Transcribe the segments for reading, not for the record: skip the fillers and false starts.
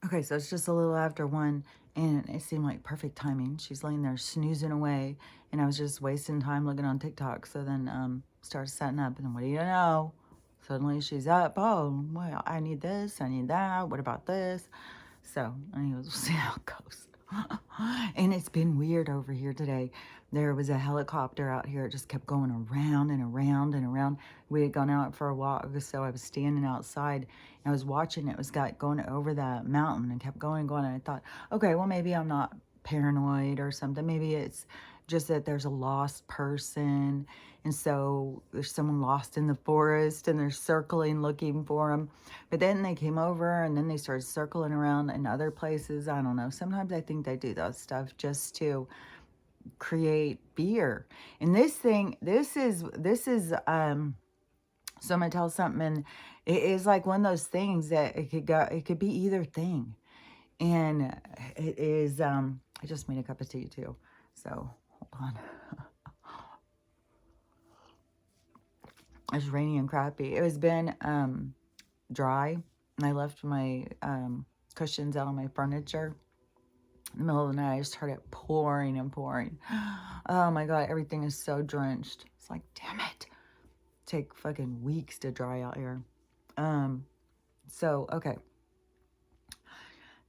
Okay, so it's just a little after 1, and it seemed like perfect timing. She's laying there snoozing away, and I was just wasting time looking on TikTok. So then started setting up, and then what do you know? Suddenly she's up. Oh, well, I need this, I need that. What about this? So, anyways, we'll see how it goes. And it's been weird over here today. There was a helicopter out here. It just kept going around and around and around. We had gone out for a walk, so I was standing outside and I was watching it. It was going over that mountain and kept going and going. And I thought, okay, well, maybe I'm not paranoid or something. Maybe it's just that there's a lost person. And so there's someone lost in the forest and they're circling looking for them. But then they came over and then they started circling around in other places. I don't know. Sometimes I think they do that stuff just to create fear. And so I'm gonna tell something, and it is like one of those things that it could be either thing. And it is I just made a cup of tea too. So hold on. It's rainy and crappy. It has been dry, and I left my cushions out on my furniture. In the middle of the night, I just heard it pouring and pouring. Oh my God, everything is so drenched. It's like, damn it. Take fucking weeks to dry out here. So, okay.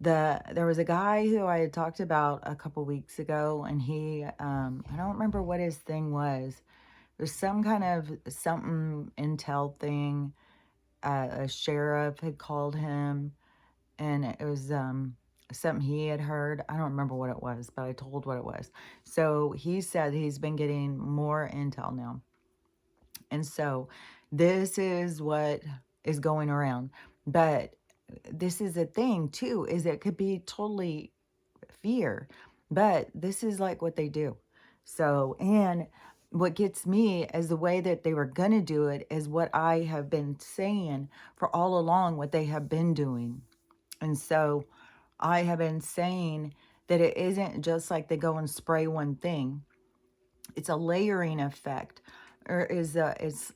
There was a guy who I had talked about a couple weeks ago, and he, I don't remember what his thing was. There's some kind of something intel thing. A sheriff had called him, and it was something he had heard. I don't remember what it was, but I told what it was. So he said he's been getting more intel now. And so this is what is going around. But this is a thing too, is it could be totally fear. But this is like what they do. So, and what gets me is the way that they were going to do it is what I have been saying for all along, what they have been doing. And so I have been saying that it isn't just like they go and spray one thing. It's a layering effect. Or it's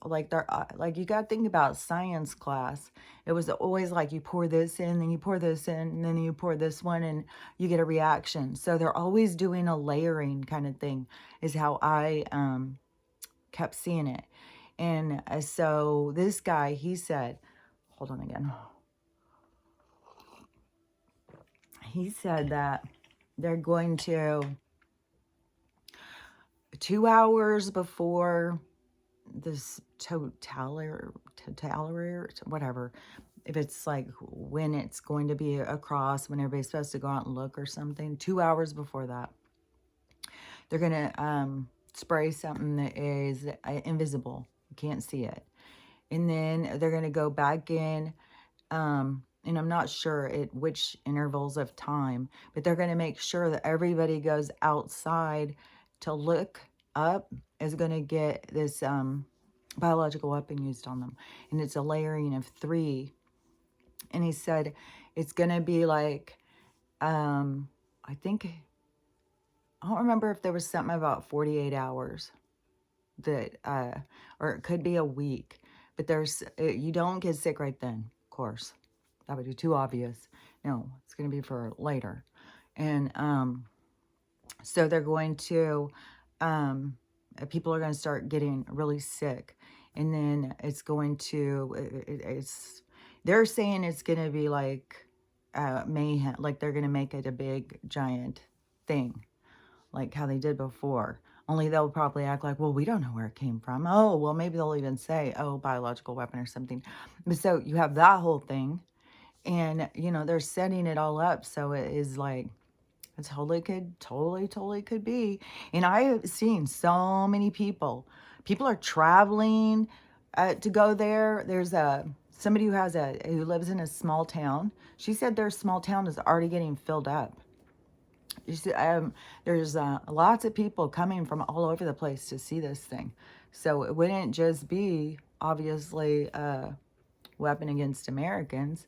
like they're like, you got to think about science class. It was always like you pour this in, then you pour this in, and then you pour this one, and you get a reaction. So they're always doing a layering kind of thing, is how I kept seeing it. And so this guy, he said, hold on again. He said that they're going to 2 hours before this whatever, if it's like when it's going to be across, when everybody's supposed to go out and look or something, 2 hours before that, they're gonna spray something that is invisible. You can't see it. And then they're gonna go back in, and I'm not sure at which intervals of time, but they're gonna make sure that everybody goes outside to look up is gonna get this biological weapon used on them. And it's a layering of 3. And he said it's gonna be like, I think, I don't remember if there was something about 48 hours that, or it could be a week, but you don't get sick right then, of course. That would be too obvious. No, it's going to be for later. And so they're going to, people are going to start getting really sick. And then it's going to, they're saying it's going to be like mayhem, like they're going to make it a big, giant thing, like how they did before. Only they'll probably act like, well, we don't know where it came from. Oh, well, maybe they'll even say, oh, biological weapon or something. But so you have that whole thing. And, you know, they're setting it all up. So it is like, it totally could be. And I have seen so many people are traveling to go there. There's somebody who lives in a small town. She said their small town is already getting filled up. You see, there's lots of people coming from all over the place to see this thing. So it wouldn't just be, obviously, a weapon against Americans.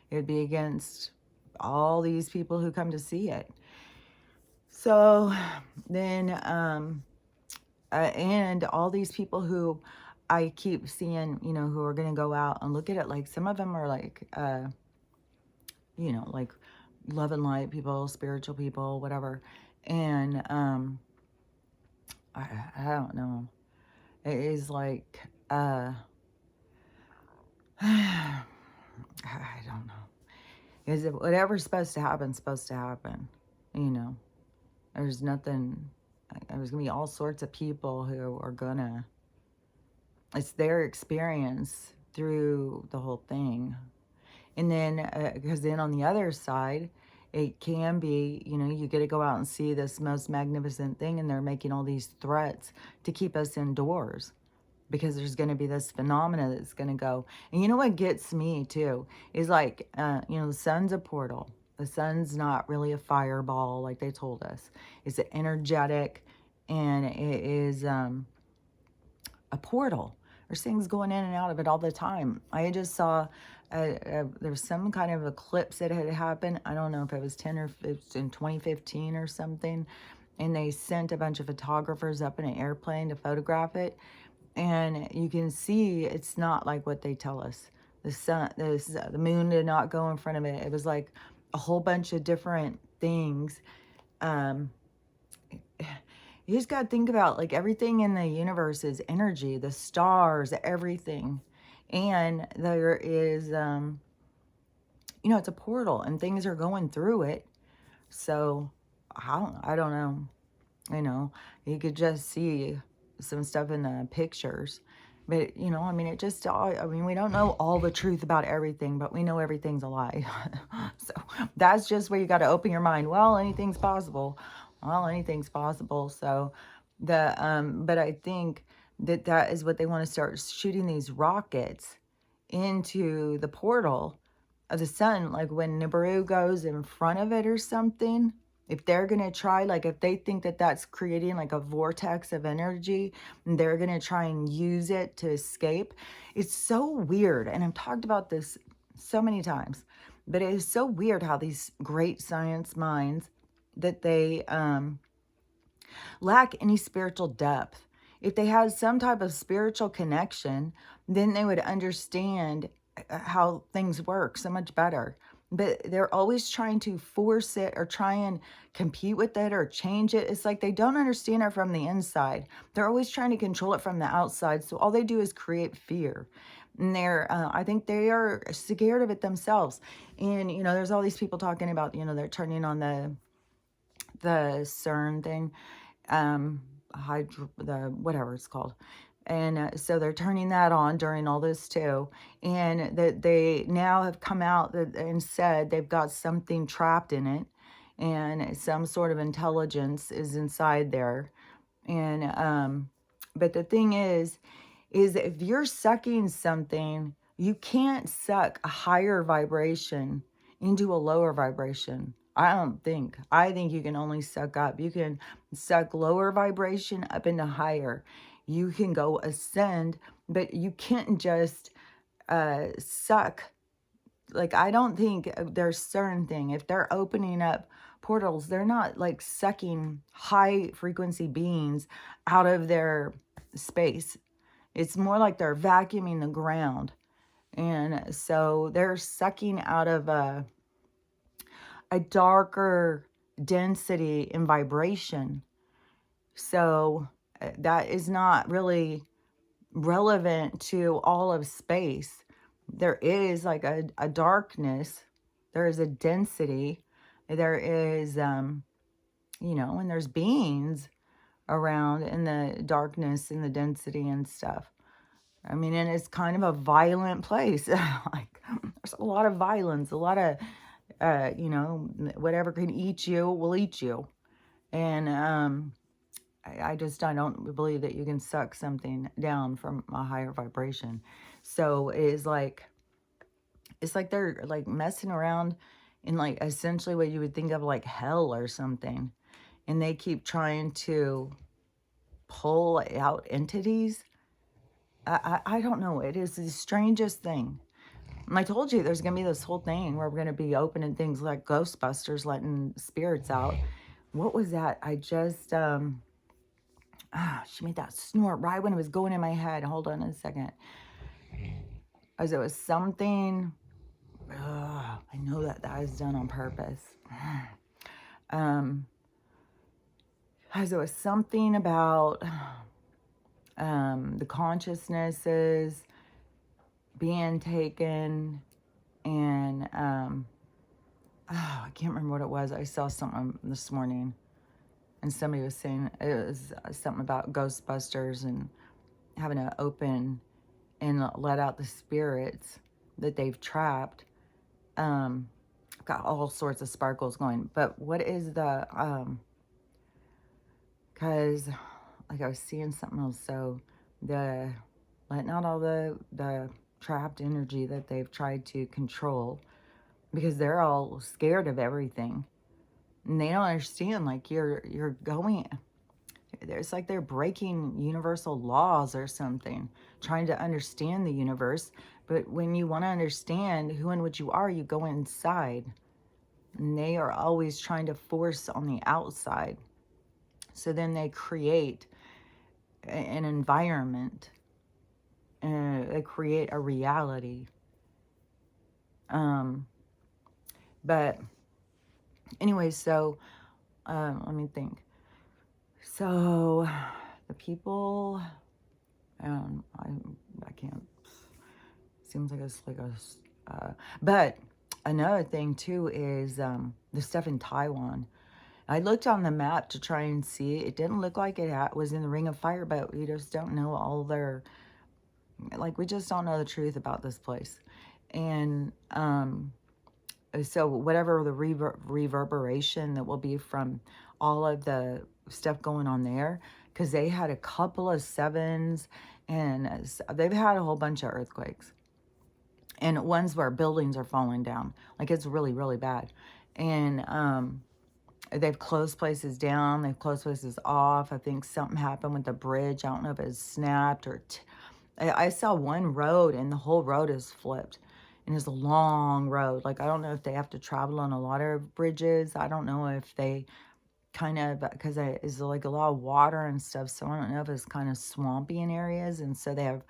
It would be against all these people who come to see it. So then, and all these people who I keep seeing, you know, who are going to go out and look at it, like some of them are like, you know, like love and light people, spiritual people, whatever. And I don't know. It is like I don't know. Is it whatever's supposed to happen, supposed to happen? You know, there's nothing. There's gonna be all sorts of people who are gonna. It's their experience through the whole thing, and then because then on the other side, it can be, you know, you get to go out and see this most magnificent thing, and they're making all these threats to keep us indoors because there's going to be this phenomena that's going to go. And you know what gets me too is like, you know, the sun's a portal. The sun's not really a fireball like they told us. It's an energetic, and it is a portal. There's things going in and out of it all the time. I just saw there was some kind of eclipse that had happened. I don't know if it was 10 or if it was in 2015 or something. And they sent a bunch of photographers up in an airplane to photograph it. And you can see it's not like what they tell us. The sun, the moon did not go in front of it. It was like a whole bunch of different things. Um, you just got to think about like everything in the universe is energy, the stars, everything. And there is, you know, it's a portal and things are going through it. So I don't know. You know, you could just see some stuff in the pictures. But, you know, I mean, it just, I mean, we don't know all the truth about everything, but we know everything's a lie. So that's just where you got to open your mind. Well, anything's possible. Well, anything's possible. So but I think that that is what they want to start shooting these rockets into the portal of the sun. Like when Nibiru goes in front of it or something, if they're going to try, like if they think that that's creating like a vortex of energy and they're going to try and use it to escape, it's so weird. And I've talked about this so many times, but it is so weird how these great science minds that they lack any spiritual depth. If they had some type of spiritual connection, then they would understand how things work so much better. But they're always trying to force it or try and compete with it or change it. It's like they don't understand it from the inside. They're always trying to control it from the outside. So all they do is create fear. And I think they are scared of it themselves. And, you know, there's all these people talking about, you know, they're turning on the CERN thing, the whatever it's called. And so they're turning that on during all this too. And that they now have come out and said they've got something trapped in it, and some sort of intelligence is inside there. And but the thing is if you're sucking something, you can't suck a higher vibration into a lower vibration. I don't think. I think you can only suck up. You can suck lower vibration up into higher. You can go ascend, but you can't just suck. Like, I don't think there's certain thing. If they're opening up portals, they're not like sucking high frequency beings out of their space. It's more like they're vacuuming the ground. And so they're sucking out of a darker density and vibration. So that is not really relevant to all of space. There is like a darkness, there is a density, there is, you know, and there's beings around in the darkness and the density and stuff. I mean, and it's kind of a violent place. Like, there's a lot of violence, a lot of, you know, whatever can eat you will eat you. And I don't believe that you can suck something down from a higher vibration. So it's like they're like messing around in like essentially what you would think of like hell or something. And they keep trying to pull out entities. I don't know. It is the strangest thing. And I told you there's going to be this whole thing where we're going to be opening things like Ghostbusters, letting spirits out. What was that? I just, she made that snort right when it was going in my head. Hold on a second. As it was something, I know that that is done on purpose. Um, as it was something about the consciousnesses being taken, and I can't remember what it was. I saw something this morning, and somebody was saying it was something about Ghostbusters and having to open and let out the spirits that they've trapped. Got all sorts of sparkles going. But what is the because like I was seeing something else. So the letting out all the trapped energy that they've tried to control, because they're all scared of everything. And they don't understand, like, you're going, it's like they're breaking universal laws or something, trying to understand the universe. But when you want to understand who and what you are, you go inside. And they are always trying to force on the outside. So then they create an environment, they create a reality. But anyway, so let me think. So the people, I can't. Seems like it's like a. But another thing too is the stuff in Taiwan. I looked on the map to try and see. It didn't look like it was in the Ring of Fire, but we just don't know all their. Like, we just don't know the truth about this place, and so whatever the reverberation that will be from all of the stuff going on there, because they had a couple of sevens, and they've had a whole bunch of earthquakes, and ones where buildings are falling down, like it's really, really bad. And they've closed places down, they've closed places off. I think something happened with the bridge. I don't know if it snapped or I saw one road and the whole road is flipped, and it's a long road. Like, I don't know if they have to travel on a lot of bridges. I don't know if they kind of, because it's like a lot of water and stuff, so I don't know if it's kind of swampy in areas, and so they have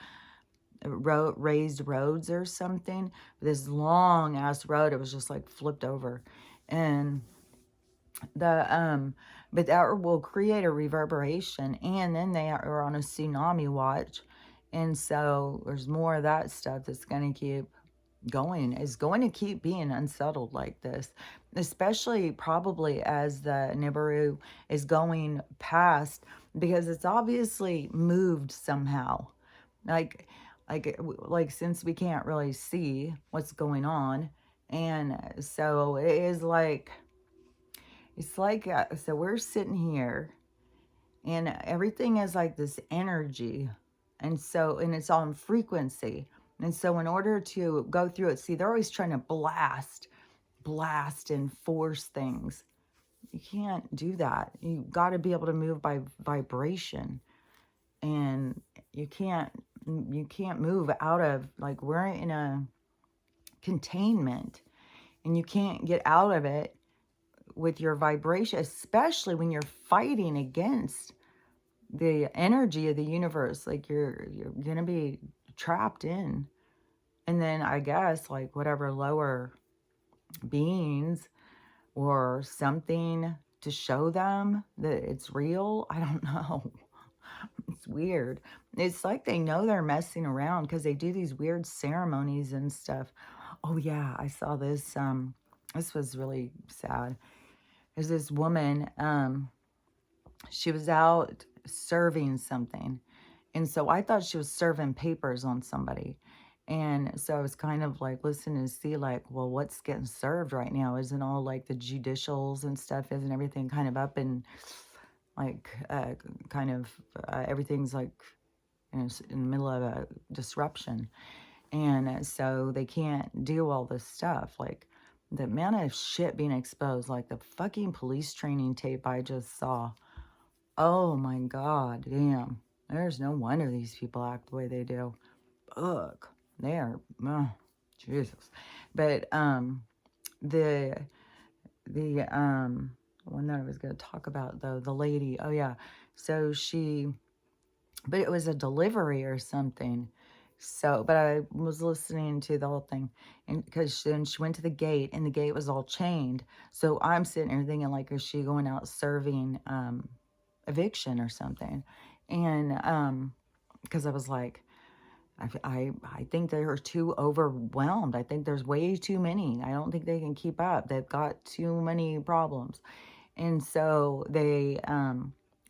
raised roads or something. This long ass road, it was just like flipped over. And but that will create a reverberation, and then they are on a tsunami watch, and so there's more of that stuff that's going to keep going, is going to keep being unsettled like this, especially probably as the Nibiru is going past, because it's obviously moved somehow, like like since we can't really see what's going on. And so it is like, it's like, so we're sitting here and everything is like this energy. And so, and it's on frequency. And so in order to go through it, see, they're always trying to blast and force things. You can't do that. You got to be able to move by vibration. And you can't move out of, like, we're in a containment, and you can't get out of it with your vibration, especially when you're fighting against the energy of the universe. Like, you're gonna be trapped in. And then I guess, like, whatever lower beings or something to show them that it's real, I don't know. It's weird. It's like they know they're messing around, because they do these weird ceremonies and stuff. Oh yeah, I saw this. This was really sad. There's this woman, she was out serving something. And so I thought she was serving papers on somebody. And so I was kind of like listening to see, like, well, what's getting served right now? Isn't all like the judicials and stuff, isn't everything kind of up and like kind of everything's like in the middle of a disruption. And so they can't do all this stuff. Like, the amount of shit being exposed, like the fucking police training tape I just saw. Oh my God, damn. There's no wonder these people act the way they do. Ugh. They are, oh, Jesus. But the one that I was going to talk about, though, the lady, oh yeah. So she, but it was a delivery or something. So, but I was listening to the whole thing, and because then she went to the gate, and the gate was all chained. So I'm sitting there thinking, like, is she going out serving eviction or something? And because I was like, I think they are too overwhelmed. I think there's way too many. I don't think they can keep up. They've got too many problems. And so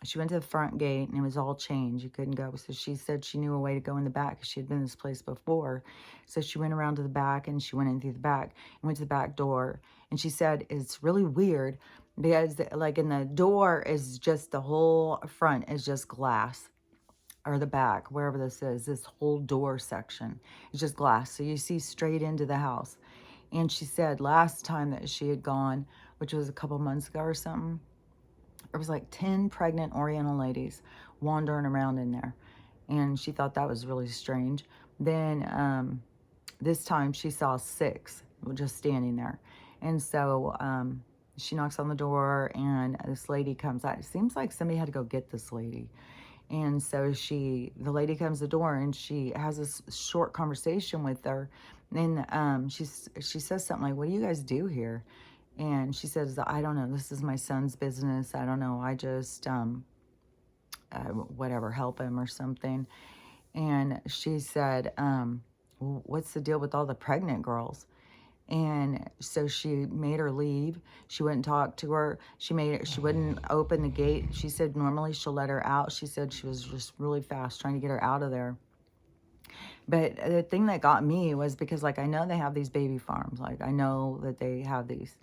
she went to the front gate and it was all chained. You couldn't go. So she said she knew a way to go in the back because she had been in this place before. So she went around to the back and she went in through the back and went to the back door. And she said it's really weird because, like, in the door is just the whole front is just glass, or the back, wherever this whole door section is just glass. So you see straight into the house. And she said last time that she had gone, which was a couple months ago or something, there was like 10 pregnant Oriental ladies wandering around in there. And she thought that was really strange. Then this time she saw 6 just standing there. And so she knocks on the door and this lady comes out. It seems like somebody had to go get this lady. And so the lady comes to the door and she has this short conversation with her. And she says something like, "What do you guys do here?" And she says, "I don't know. This is my son's business. I don't know. I just, whatever, help him or something." And she said, "What's the deal with all the pregnant girls?" And so she made her leave. She wouldn't talk to her. She wouldn't open the gate. She said normally she'll let her out. She said she was just really fast trying to get her out of there. But the thing that got me was because, like, I know they have these baby farms. Like, I know that they have these.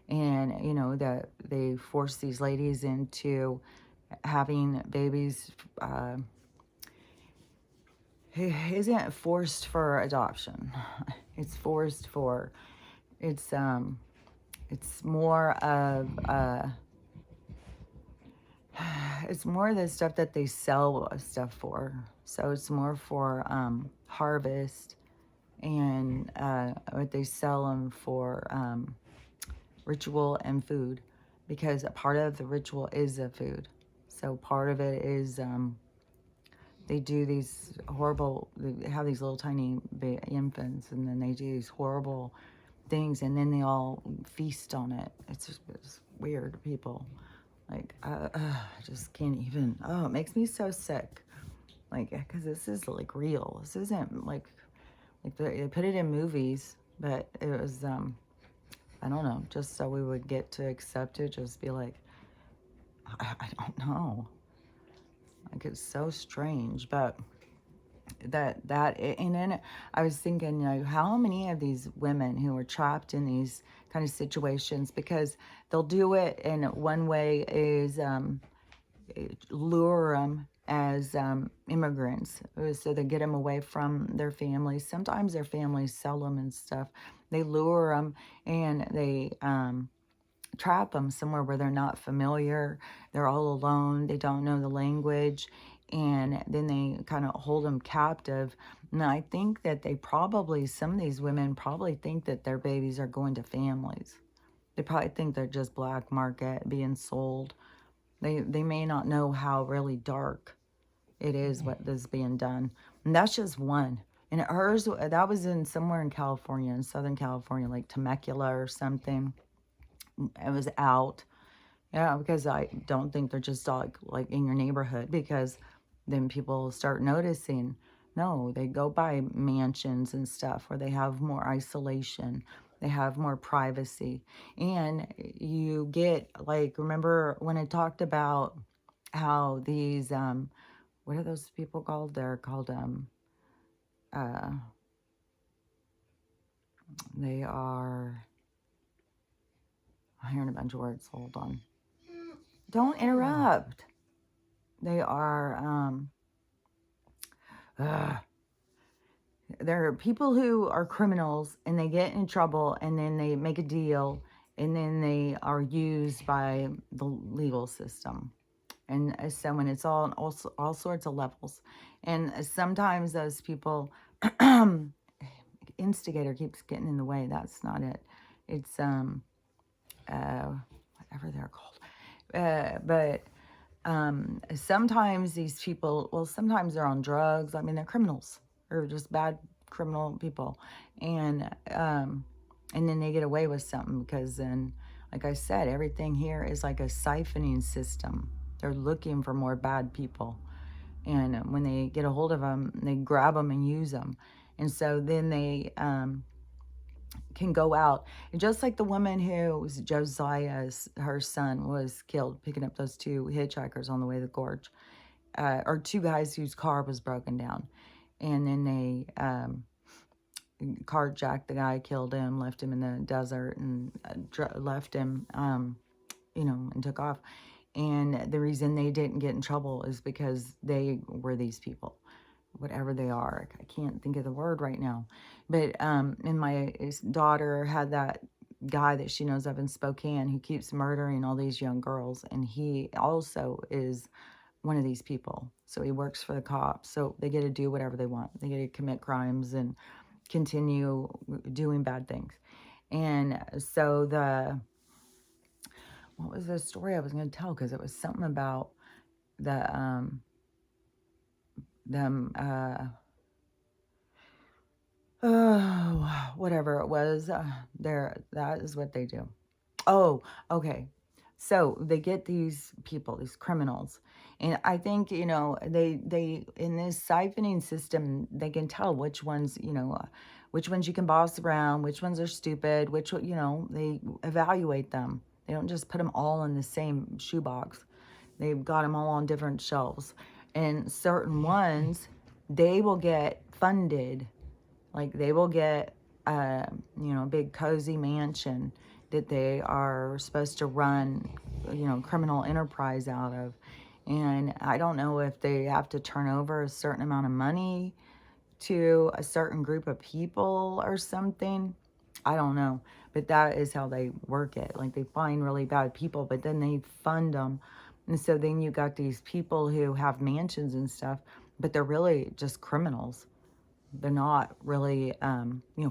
And, you know, that they force these ladies into having babies. Isn't forced for adoption. It's forced for, it's more of, it's more the stuff that they sell stuff for. So it's more for harvest, and what they sell them for ritual and food, because a part of the ritual is the food. So part of it is they do these horrible, they have these little tiny infants, and then they do these horrible things, and then they all feast on it. It's weird, people. Like, I just can't even, oh, it makes me so sick. Like, because this is, like, real. This isn't, like they put it in movies, but it was, I don't know, just so we would get to accept it, just be like, I don't know. Like, it's so strange, but and then I was thinking, you know, how many of these women who are trapped in these kind of situations, because they'll do it in one way is lure them as immigrants, so they get them away from their families. Sometimes their families sell them and stuff. They lure them and they trap them somewhere where they're not familiar. They're all alone. They don't know the language. And then they kind of hold them captive. And I think that some of these women probably think that their babies are going to families. They probably think they're just black market being sold. They may not know how really dark it is what is being done. And that's just one. And hers, that was in somewhere in California, in Southern California, like Temecula or something. It was out. Yeah, because I don't think they're just like in your neighborhood, because then people start noticing. No, they go by mansions and stuff where they have more isolation. They have more privacy. And you get, like, remember when I talked about how these, what are those people called? They're called, uh, they are, I'm hearing a bunch of words. Hold on. Don't interrupt. They are, there are people who are criminals and they get in trouble and then they make a deal and then they are used by the legal system. And so when it's all sorts of levels. And sometimes those people, instigator keeps getting in the way. That's not it. It's, whatever they're called. But sometimes these people, well, sometimes they're on drugs. I mean, they're criminals. or just bad criminal people. And and then they get away with something because then, like I said, everything here is like a siphoning system. They're looking for more bad people. And when they get a hold of them, they grab them and use them. And so then they can go out. And just like the woman who was Josiah's, her son was killed picking up those two hitchhikers on the way to the gorge, or two guys whose car was broken down. And then they carjacked the guy, killed him, left him in the desert, and left him, and took off. And the reason they didn't get in trouble is because they were these people, whatever they are. I can't think of the word right now. But and my daughter had that guy that she knows of in Spokane who keeps murdering all these young girls. And he also is one of these people. So he works for the cops. So they get to do whatever they want. They get to commit crimes and continue doing bad things. And so what was the story I was going to tell? Because it was something about the them whatever it was. That is what they do. Oh, okay. So they get these people, these criminals, and I think they in this siphoning system they can tell which ones which ones you can boss around, which ones are stupid, they evaluate them. They don't just put them all in the same shoebox. They've got them all on different shelves, and certain ones they will get funded, like they will get a big cozy mansion that they are supposed to run, criminal enterprise out of. And I don't know if they have to turn over a certain amount of money to a certain group of people or something. I don't know. But that is how they work it. Like they find really bad people, but then they fund them. And so then you got these people who have mansions and stuff, but they're really just criminals. They're not really,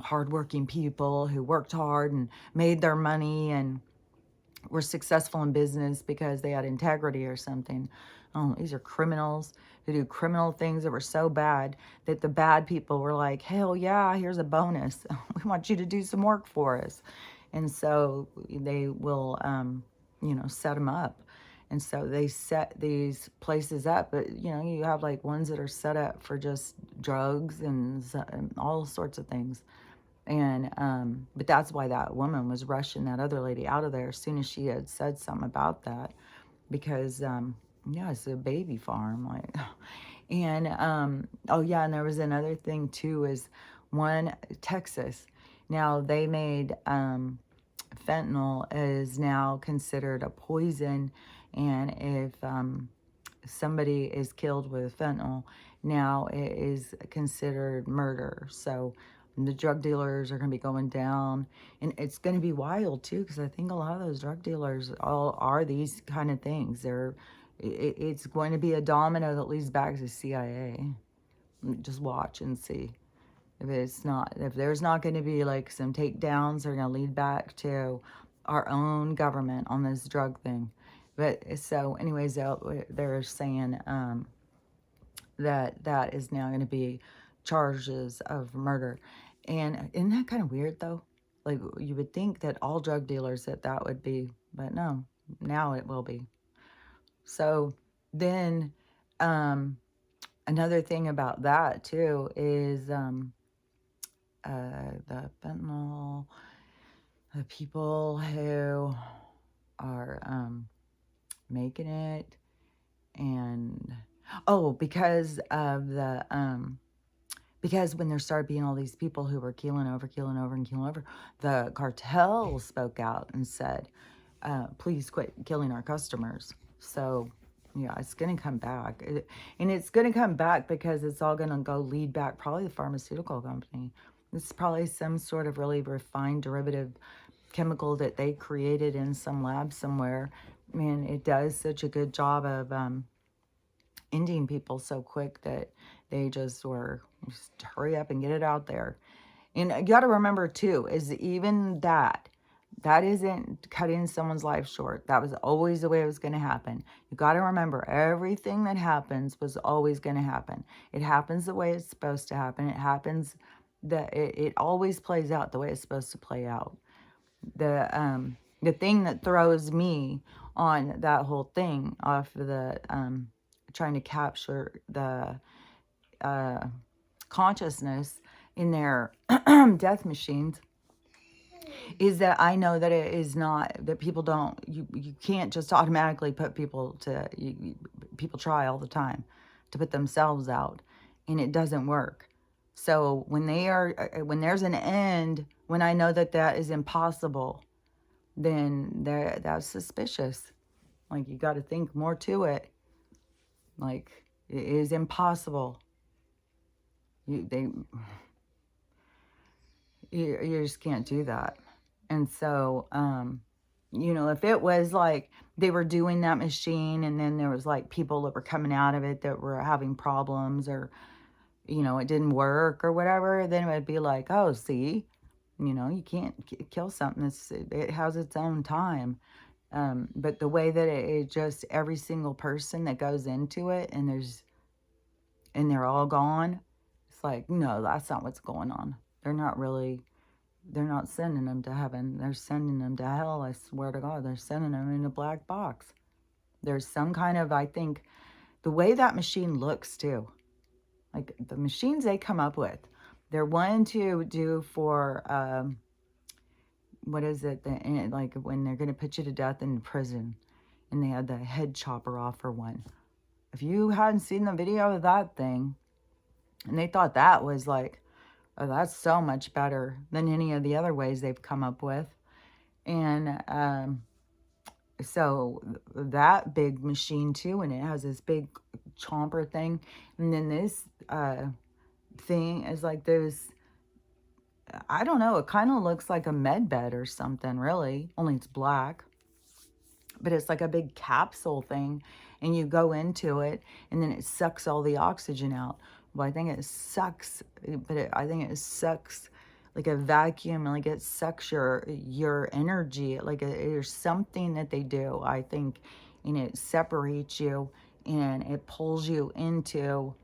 hardworking people who worked hard and made their money and were successful in business because they had integrity or something. Oh, these are criminals who do criminal things that were so bad that the bad people were like, hell yeah, here's a bonus. We want you to do some work for us. And so they will, set them up. And so they set these places up, but you have like ones that are set up for just drugs and all sorts of things. And but that's why that woman was rushing that other lady out of there as soon as she had said something about that, because yeah, it's a baby farm, like. And oh yeah, and there was another thing too, is one Texas. Now they made fentanyl is now considered a poison, and if somebody is killed with fentanyl, now it is considered murder. So the drug dealers are going to be going down, and it's going to be wild too, because I think a lot of those drug dealers all are these kind of things. It's going to be a domino that leads back to the CIA. Just watch and see. If there's not going to be like some takedowns, they're going to lead back to our own government on this drug thing. But so anyways, they're saying that is now going to be charges of murder. And isn't that kind of weird though? Like you would think that all drug dealers that would be, but no, now it will be. So then another thing about that too is the fentanyl, the people who are making it, and because of because when there started being all these people who were keeling over, the cartel spoke out and said, please quit killing our customers. So yeah, it's going to come back. And it's going to come back because it's all going to go lead back, probably the pharmaceutical company. It's probably some sort of really refined derivative chemical that they created in some lab somewhere. And it does such a good job of ending people so quick that they just hurry up and get it out there. And you got to remember too, is even that That isn't cutting someone's life short. That was always the way it was going to happen. You got to remember, everything that happens was always going to happen. It happens the way it's supposed to happen. It happens it always plays out the way it's supposed to play out. The thing that throws me on that whole thing off of the trying to capture the consciousness in their death machines is that I know that it is not, that people don't, you can't just automatically put people to, people try all the time to put themselves out, and it doesn't work. So when when there's an end, when I know that that is impossible, then that's suspicious. Like, you got to think more to it. Like, it is impossible. You just can't do that. And so, you know, if it was like they were doing that machine and then there was like people that were coming out of it that were having problems, or, you know, it didn't work or whatever, then it would be like, oh, see, you know, you can't kill something. It has its own time. But the way that it just, every single person that goes into it and they're all gone, it's like, no, that's not what's going on. They're not sending them to heaven. They're sending them to hell. I swear to God, they're sending them in a black box. There's some kind of, I think, the way that machine looks too, like the machines they come up with, they're one to do for, what is it? Like when they're going to put you to death in prison and they had the head chopper off for one. If you hadn't seen the video of that thing, and they thought that was like, oh, that's so much better than any of the other ways they've come up with. And so that big machine too, and it has this big chomper thing. And then this thing is like this, I don't know, it kind of looks like a med bed or something, really, only it's black. But it's like a big capsule thing, and you go into it, and then it sucks all the oxygen out. Well, I think it sucks, but I think it sucks like a vacuum, like it sucks your energy. Like there's something that they do, I think, and it separates you, and it pulls you into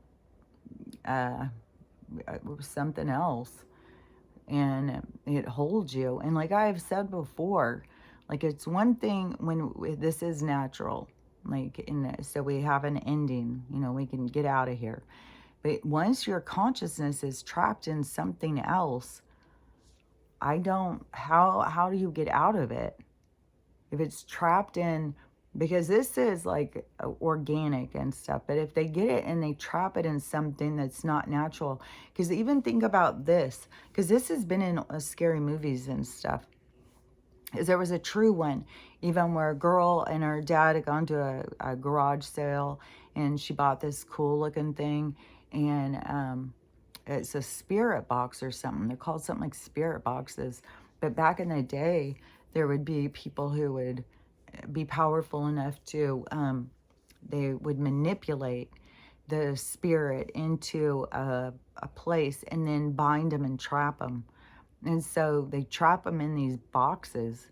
something else, and it holds you. And like I've said before, like it's one thing when this is natural, like in this, so we have an ending, you know, we can get out of here. But once your consciousness is trapped in something else, how do you get out of it? If it's trapped in, because this is like organic and stuff, but if they get it and they trap it in something that's not natural, because even think about this, because this has been in scary movies and stuff, is there was a true one, even where a girl and her dad had gone to a garage sale, and she bought this cool looking thing, and it's a spirit box or something. They're called something like spirit boxes. But back in the day, there would be people who would be powerful enough to, they would manipulate the spirit into a place and then bind them and trap them. And so they trap them in these boxes.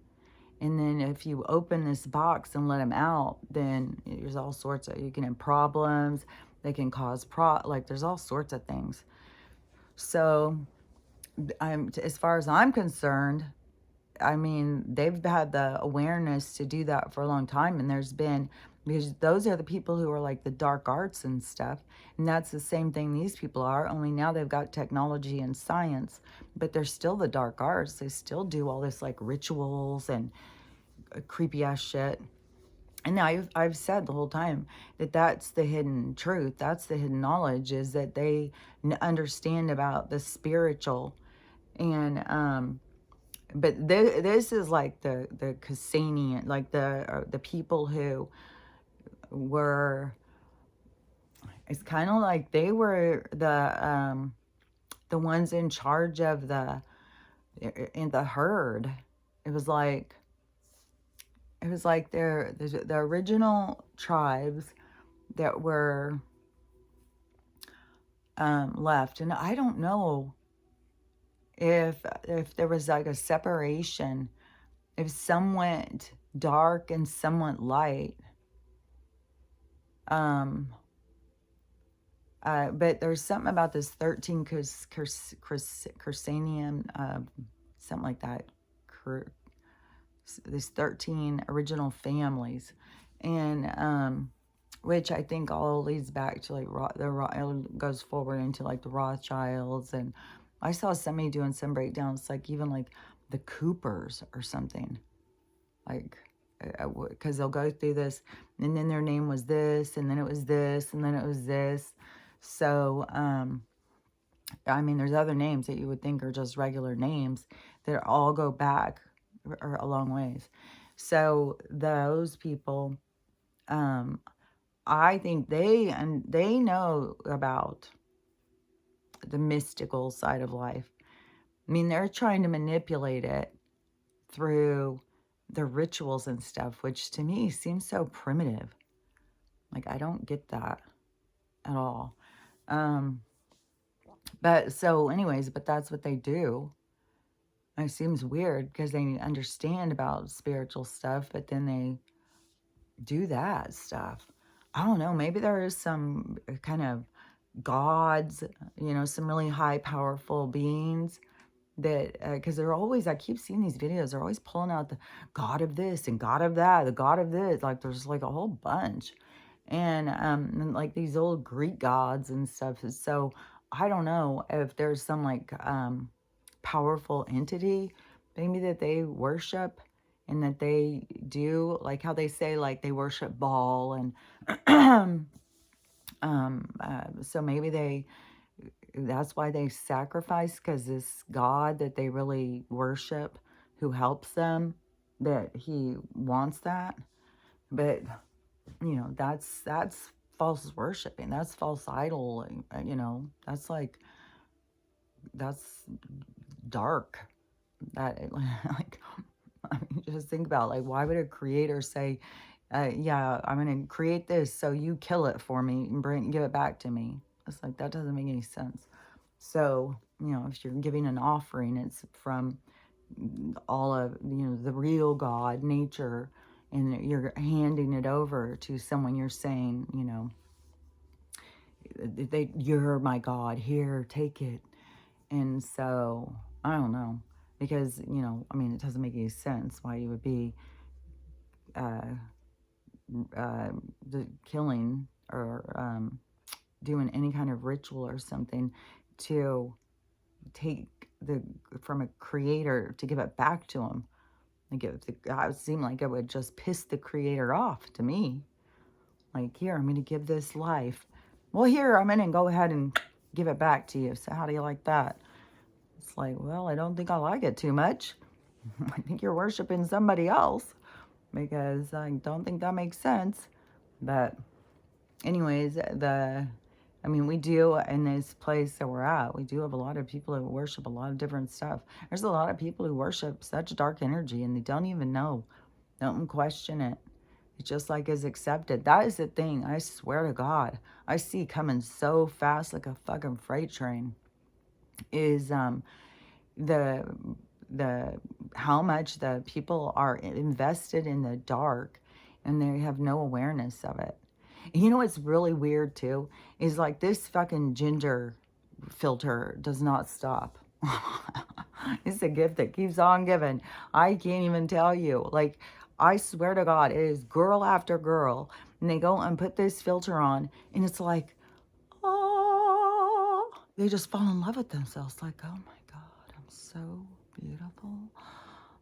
And then if you open this box and let them out, then there's all sorts of, you can have problems. They can cause like there's all sorts of things. So as far as I'm concerned, I mean, they've had the awareness to do that for a long time. And there's been, because those are the people who are like the dark arts and stuff. And that's the same thing these people are, only now they've got technology and science, but they're still the dark arts. They still do all this like rituals and creepy ass shit. And I've said the whole time that that's the hidden truth. That's the hidden knowledge, is that they understand about the spiritual. And, but this is like the Cassanian, like the people who were, it's kind of like they were the ones in charge of in the herd. It was like the original tribes that were left. And I don't know if there was like a separation if some went dark and some went light, but there's something about this 13 Cursanium, something like that. These 13 original families, and which I think all leads back to like it goes forward into like the Rothschilds. And I saw somebody doing some breakdowns, like even like the Coopers or something, like because they'll go through this, and then their name was this, and then it was this, and then it was this. So I mean, there's other names that you would think are just regular names that all go back or a long ways. So those people, I think they know about the mystical side of life. I mean, they're trying to manipulate it through the rituals and stuff, which to me seems so primitive. Like, I don't get that at all. But so anyways, but that's what they do. It seems weird because they understand about spiritual stuff, but then they do that stuff. I don't know. Maybe there is some kind of gods, some really high, powerful beings that, because they're always, I keep seeing these videos, they're always pulling out the god of this and god of that, the god of this. Like, there's like a whole bunch. And like these old Greek gods and stuff. So I don't know if there's some like powerful entity maybe that they worship, and that they do, like how they say like they worship Baal, and so maybe that's why they sacrifice, because this God that they really worship, who helps them, that he wants that. But that's false worshiping, that's false idol, that's dark. That like, I mean, just think about, like, why would a creator say, yeah, I'm going to create this, so you kill it for me and give it back to me? It's like, that doesn't make any sense. So, if you're giving an offering, it's from all of, the real God, nature, and you're handing it over to someone, you're saying, you're my God, here, take it. And so, I don't know, because, I mean, it doesn't make any sense why you would be the killing or doing any kind of ritual or something to take from a creator to give it back to him. Like, it would seem like it would just piss the creator off to me. Like, here, I'm going to give this life. Well, here, I'm going to go ahead and give it back to you. So how do you like that? It's like, well, I don't think I like it too much. I think you're worshiping somebody else, because I don't think that makes sense. But anyways, I mean, we do, in this place that we're at, we do have a lot of people who worship a lot of different stuff. There's a lot of people who worship such dark energy, and they don't even know. Don't question it. It's just like is accepted. That is the thing. I swear to God, I see coming so fast like a fucking freight train, is the how much the people are invested in the dark, and they have no awareness of it. And you know what's really weird too is, like, this fucking ginger filter does not stop. It's a gift that keeps on giving. I can't even tell you. Like, I swear to God, it is girl after girl, and they go and put this filter on, and it's like, oh, they just fall in love with themselves. Like, oh my God, I'm so beautiful.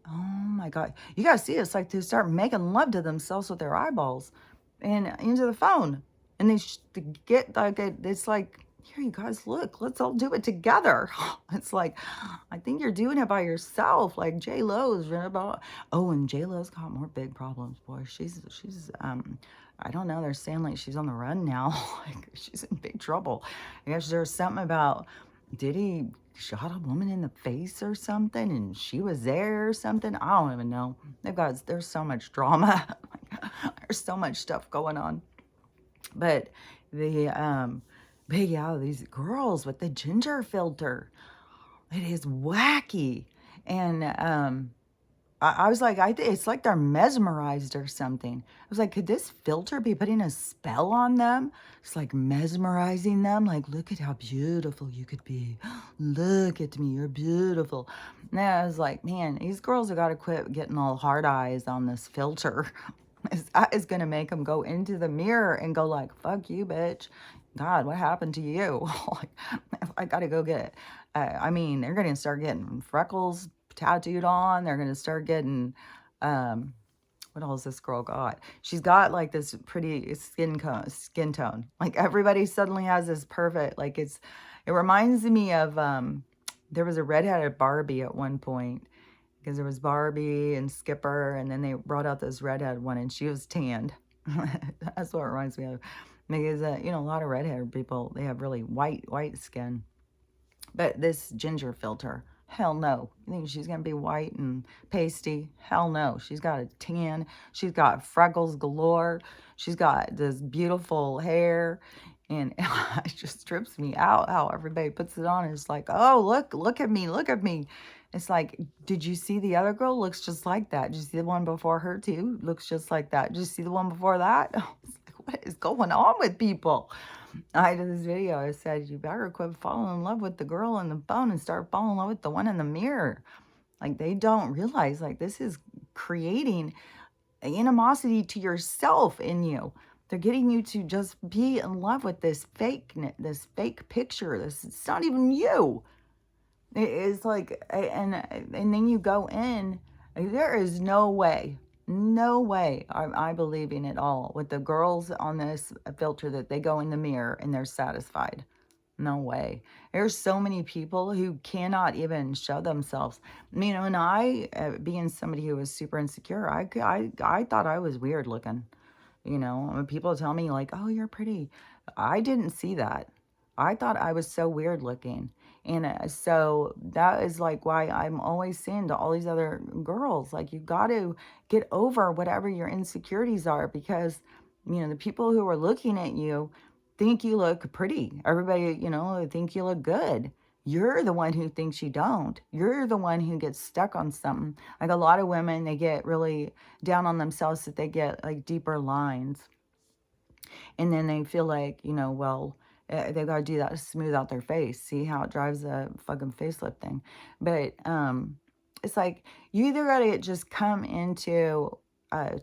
Oh my God. You gotta see it. It's like they start making love to themselves with their eyeballs and into the phone. And they get like, it's like, here, you guys, look, let's all do it together. It's like, I think you're doing it by yourself. Like J-Lo's about, oh, and J-Lo's got more big problems, boy. She's I don't know. They're saying like she's on the run now. Like, she's in big trouble. I guess there's something about, did he shot a woman in the face or something, and she was there or something? I don't even know. There's so much drama. There's so much stuff going on. But but yeah, these girls with the ginger filter, it is wacky. And I was like, it's like they're mesmerized or something. I was like, could this filter be putting a spell on them? It's like mesmerizing them. Like, look at how beautiful you could be. Look at me, you're beautiful. And I was like, man, these girls have got to quit getting all hard eyes on this filter. That is going to make them go into the mirror and go like, fuck you, bitch. God, what happened to you? Like, I got to go get, I mean, they're going to start getting freckles tattooed on. They're going to start getting, what else this girl got? She's got like this pretty skin tone. Like everybody suddenly has this perfect, like it reminds me of, there was a redheaded Barbie at one point, because there was Barbie and Skipper, and then they brought out this redhead one, and she was tanned. That's what it reminds me of. Because, you know, a lot of redheaded people, they have really white skin. But this ginger filter, hell no. You think she's going to be white and pasty? Hell no. She's got a tan. She's got freckles galore. She's got this beautiful hair. And it just trips me out how everybody puts it on. It's like, oh, look at me, look at me. It's like, did you see the other girl? Looks just like that. Did you see the one before her too? Looks just like that. Did you see the one before that? It's like, what is going on with people? I did this video. I said, you better quit falling in love with the girl in the phone and start falling in love with the one in the mirror. Like, they don't realize, like, this is creating animosity to yourself in you. They're getting you to just be in love with this fake picture. It's not even you. It is like, and then you go in, there is no way I believe in it all with the girls on this filter that they go in the mirror and they're satisfied. No way. There's so many people who cannot even show themselves. You know, and I, being somebody who was super insecure, I thought I was weird looking. You know, when people tell me like, oh, you're pretty. I didn't see that. I thought I was so weird looking. And so that is like why I'm always saying to all these other girls, like, you got to get over whatever your insecurities are, because, you know, the people who are looking at you think you look pretty. Everybody, you know, think you look good. You're the one who thinks you don't. You're the one who gets stuck on something. Like a lot of women, they get really down on themselves that they get like deeper lines. And then they feel like, you know, well, they got to do that to smooth out their face. See how it drives a fucking facelift thing. But it's like, you either got to just come into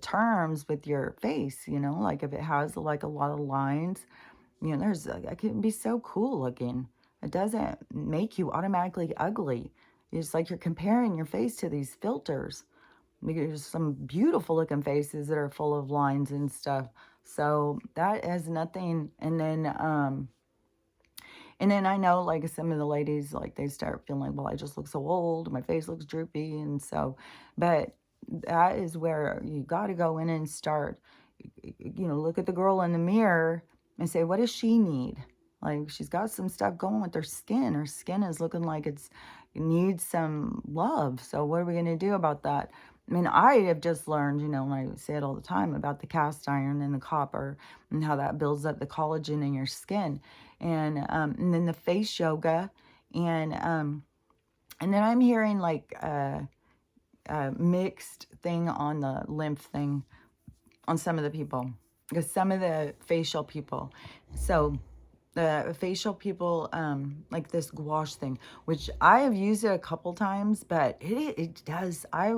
terms with your face, you know, like if it has like a lot of lines, you know, it can be so cool looking. It doesn't make you automatically ugly. It's like you're comparing your face to these filters. There's some beautiful looking faces that are full of lines and stuff. So that has nothing. And then I know like some of the ladies, like they start feeling like, well, I just look so old. My face looks droopy. And so, but that is where you got to go in and start, you know, look at the girl in the mirror and say, what does she need? Like, she's got some stuff going with her skin. Her skin is looking like it needs some love. So what are we going to do about that? I mean, I have just learned, you know, and I say it all the time about the cast iron and the copper and how that builds up the collagen in your skin. And then the face yoga. And then I'm hearing like a mixed thing on the lymph thing on some of the people, because some of the facial people, so the facial people, like this gouache thing, which I have used it a couple times, but it does, I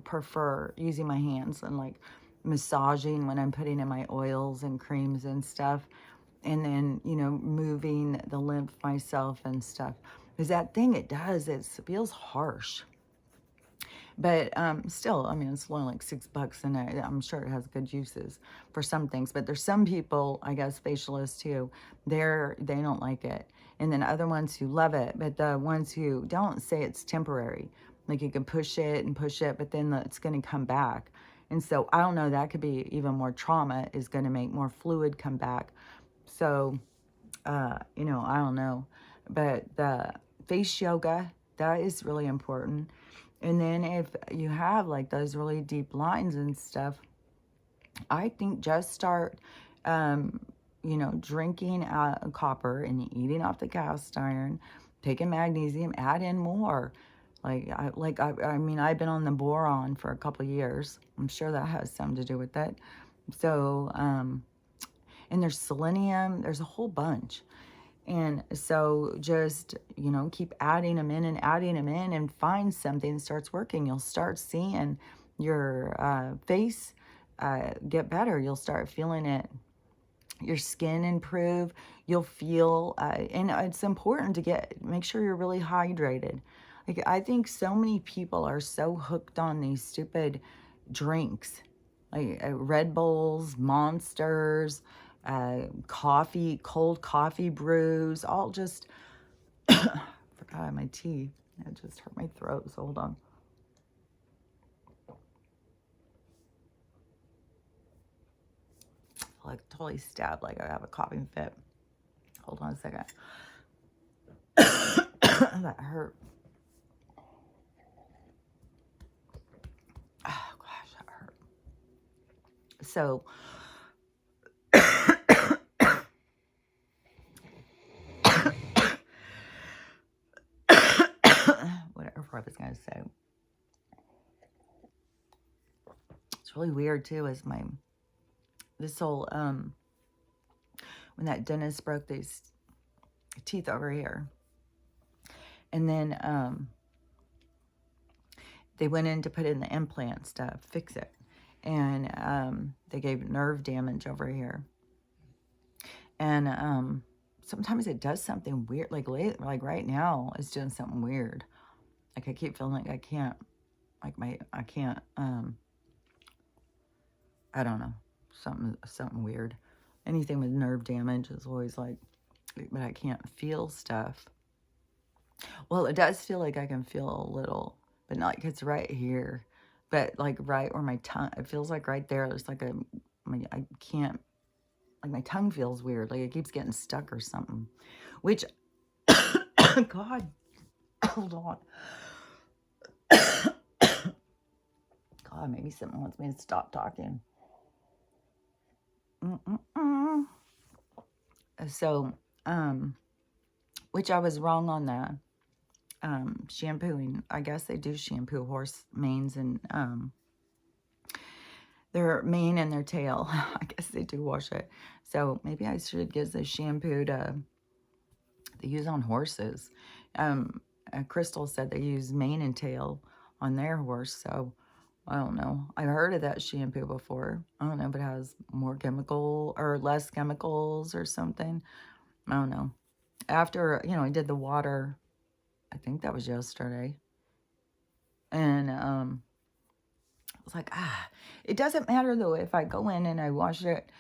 prefer using my hands and like massaging when I'm putting in my oils and creams and stuff, and then, you know, moving the lymph myself and stuff, because that thing, it feels harsh. But still, I mean, it's only like $6, and I'm sure it has good uses for some things. But there's some people, I guess, facialists too, they don't like it. And then other ones who love it. But the ones who don't say it's temporary. Like you can push it and push it, but then it's going to come back. And so I don't know, that could be even more trauma, is going to make more fluid come back. So, you know, I don't know. But the face yoga, that is really important. And then if you have like those really deep lines and stuff, I think just start, you know, drinking copper and eating off the cast iron, taking magnesium, add in more. I mean, I've been on the boron for a couple of years. I'm sure that has something to do with it. So, and there's selenium, there's a whole bunch. And so just, you know, keep adding them in and adding them in and find something that starts working. You'll start seeing your face get better. You'll start feeling it, your skin improve. You'll feel, and it's important to make sure you're really hydrated. Like, I think so many people are so hooked on these stupid drinks, like Red Bulls, Monsters, coffee, cold coffee brews, all just, forgot I had my tea. It just hurt my throat, so hold on. Like totally stabbed, like I have a coughing fit. Hold on a second. That hurt. Oh gosh, that hurt. So whatever I was gonna say. It's really weird too, is this whole when that dentist broke these teeth over here. And then they went in to put in the implants to fix it. And they gave nerve damage over here. And sometimes it does something weird. Like right now, it's doing something weird. Like I keep feeling like I can't, I can't, I don't know, something weird. Anything with nerve damage is always like, but I can't feel stuff. Well, it does feel like I can feel a little, but not like it's right here. But like right where my tongue, it feels like right there. It's like I can't, like my tongue feels weird. Like it keeps getting stuck or something. Which, God, hold on. God, maybe someone wants me to stop talking. So, which I was wrong on that. Shampooing. I guess they do shampoo horse manes and their mane and their tail. I guess they do wash it. So maybe I should get the shampoo they use on horses. Crystal said they use mane and tail on their horse. So I don't know. I've heard of that shampoo before. I don't know if it has more chemical or less chemicals or something. I don't know. After, you know, I did the water, I think that was yesterday. And I was like, it doesn't matter though if I go in and I wash it,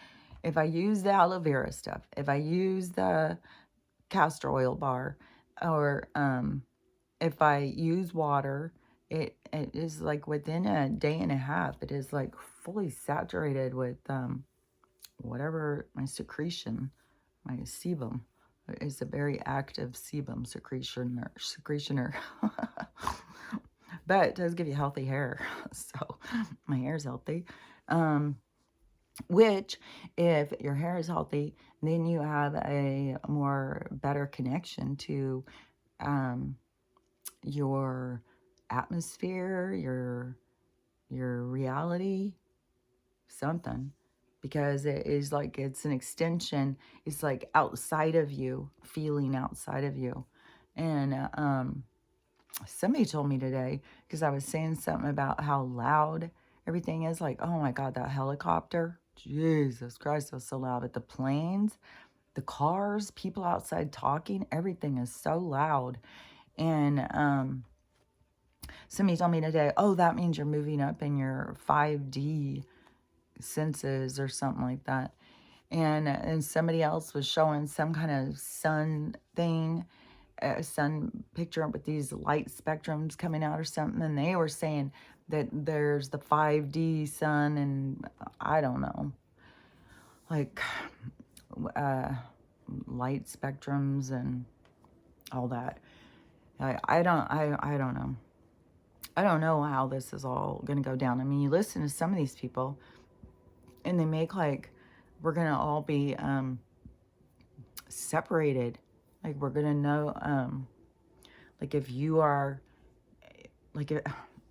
if I use the aloe vera stuff, if I use the castor oil bar, or if I use water, it is like within a day and a half, it is like fully saturated with whatever my secretion, my sebum. It's a very active sebum secretioner. But it does give you healthy hair. So my hair's healthy. Which, if your hair is healthy, then you have a better connection to your atmosphere, your reality, something. Because it is like, it's an extension. It's like outside of you, feeling outside of you. And somebody told me today, because I was saying something about how loud everything is. Like, oh my God, that helicopter. Jesus Christ, it was so loud. But the planes, the cars, people outside talking, everything is so loud. And somebody told me today, oh, that means you're moving up in your 5D senses or something like that. And somebody else was showing some kind of sun thing, a sun picture with these light spectrums coming out or something. And they were saying that there's the 5D sun, and I don't know, like light spectrums and all that. I don't know. I don't know how this is all going to go down. I mean, you listen to some of these people and they make like we're going to all be separated. Like we're going to know, like if you are like,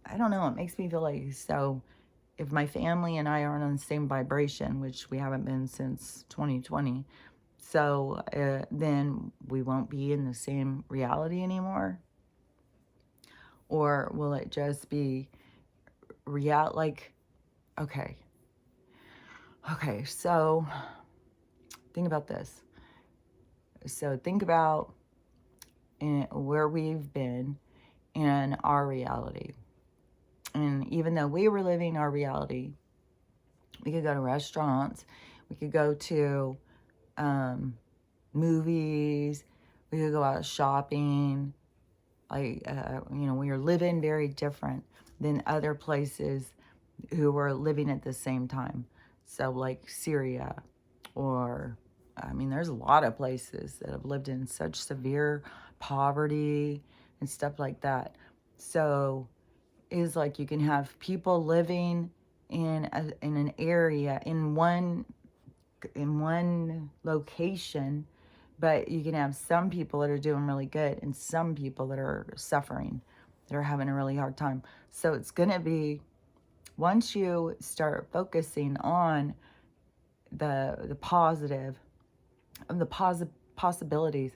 I don't know, it makes me feel like, so if my family and I aren't on the same vibration, which we haven't been since 2020, so then we won't be in the same reality anymore? Or will it just be like, okay, so think about this. So think about where we've been in our reality. And even though we were living our reality, we could go to restaurants, we could go to movies, we could go out shopping. Like, we are living very different than other places who were living at the same time. So like Syria, or, I mean, there's a lot of places that have lived in such severe poverty and stuff like that. So is like you can have people living in an area, in one location, but you can have some people that are doing really good and some people that are suffering, that are having a really hard time. So it's going to be, once you start focusing on the positive, of the possibilities.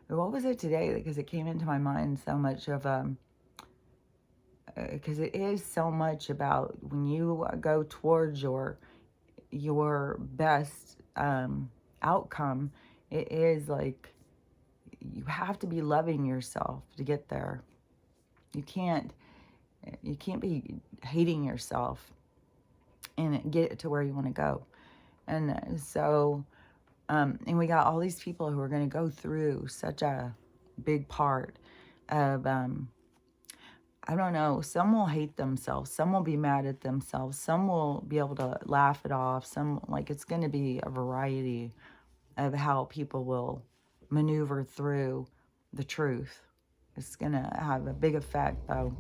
What was it today? Because it came into my mind so much of because it is so much about when you go towards your best outcome. It is like you have to be loving yourself to get there. You can't be hating yourself and get to where you want to go. And so and we got all these people who are going to go through such a big part of I don't know, some will hate themselves, some will be mad at themselves, some will be able to laugh it off, some, like, it's going to be a variety of how people will maneuver through the truth. It's going to have a big effect, though.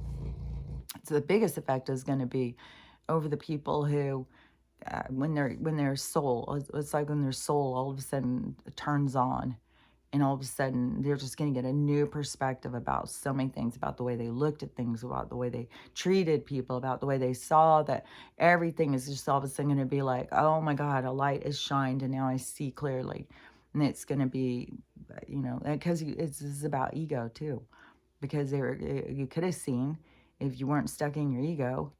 So the biggest effect is going to be over the people who, when their soul, it's like when their soul all of a sudden turns on, and all of a sudden they're just going to get a new perspective about so many things, about the way they looked at things, about the way they treated people, about the way they saw that everything is just all of a sudden going to be like, oh my God, a light is shined and now I see clearly. And it's going to be, because it's about ego too, because you could have seen if you weren't stuck in your ego.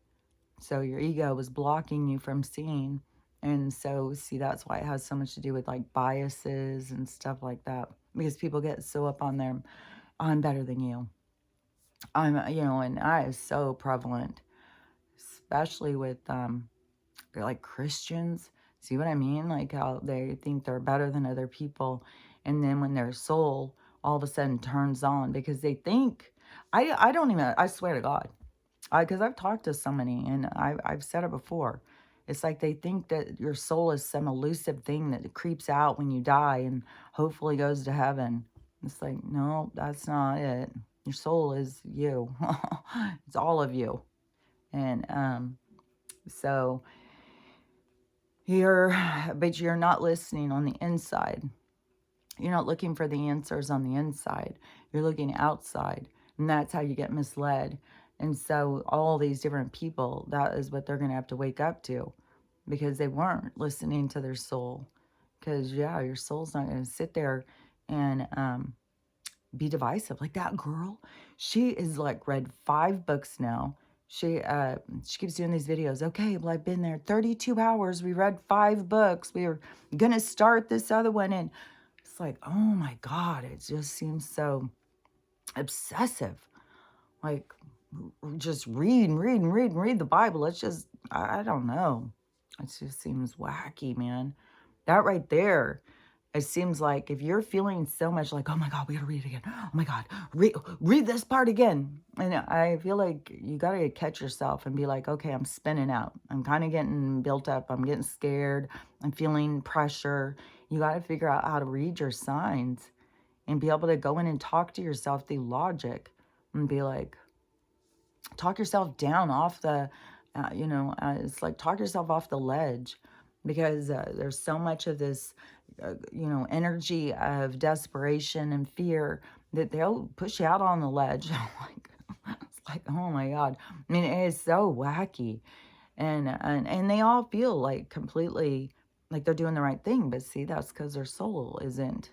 So your ego was blocking you from seeing. And so, see, that's why it has so much to do with like biases and stuff like that. Because people get so up on their, I'm better than you. And that is so prevalent, especially with like Christians. See what I mean? Like how they think they're better than other people. And then when their soul all of a sudden turns on, because they think, I don't even, I swear to God, because I've talked to so many, and I've said it before. It's like they think that your soul is some elusive thing that creeps out when you die and hopefully goes to heaven. It's like, no, that's not it. Your soul is you. It's all of you. And so but you're not listening on the inside. You're not looking for the answers on the inside. You're looking outside. And that's how you get misled. And so all these different people, that is what they're going to have to wake up to, because they weren't listening to their soul. Because, yeah, your soul's not going to sit there and be divisive. Like that girl, she is like read 5 books now. She keeps doing these videos. Okay, well, I've been there 32 hours. We read 5 books. We were going to start this other one. And it's like, oh my God, it just seems so obsessive. Like, just read the Bible. It's just, I don't know. It just seems wacky, man. That right there, it seems like if you're feeling so much like, oh my God, we gotta read it again. Oh my God, read this part again. And I feel like you gotta catch yourself and be like, okay, I'm spinning out. I'm kind of getting built up. I'm getting scared. I'm feeling pressure. You gotta figure out how to read your signs and be able to go in and talk to yourself through logic and be like, talk yourself down off the, it's like talk yourself off the ledge, because there's so much of this, energy of desperation and fear that they'll push you out on the ledge. Like, like, oh my God. I mean, it is so wacky. And they all feel like completely like they're doing the right thing. But see, that's because their soul isn't.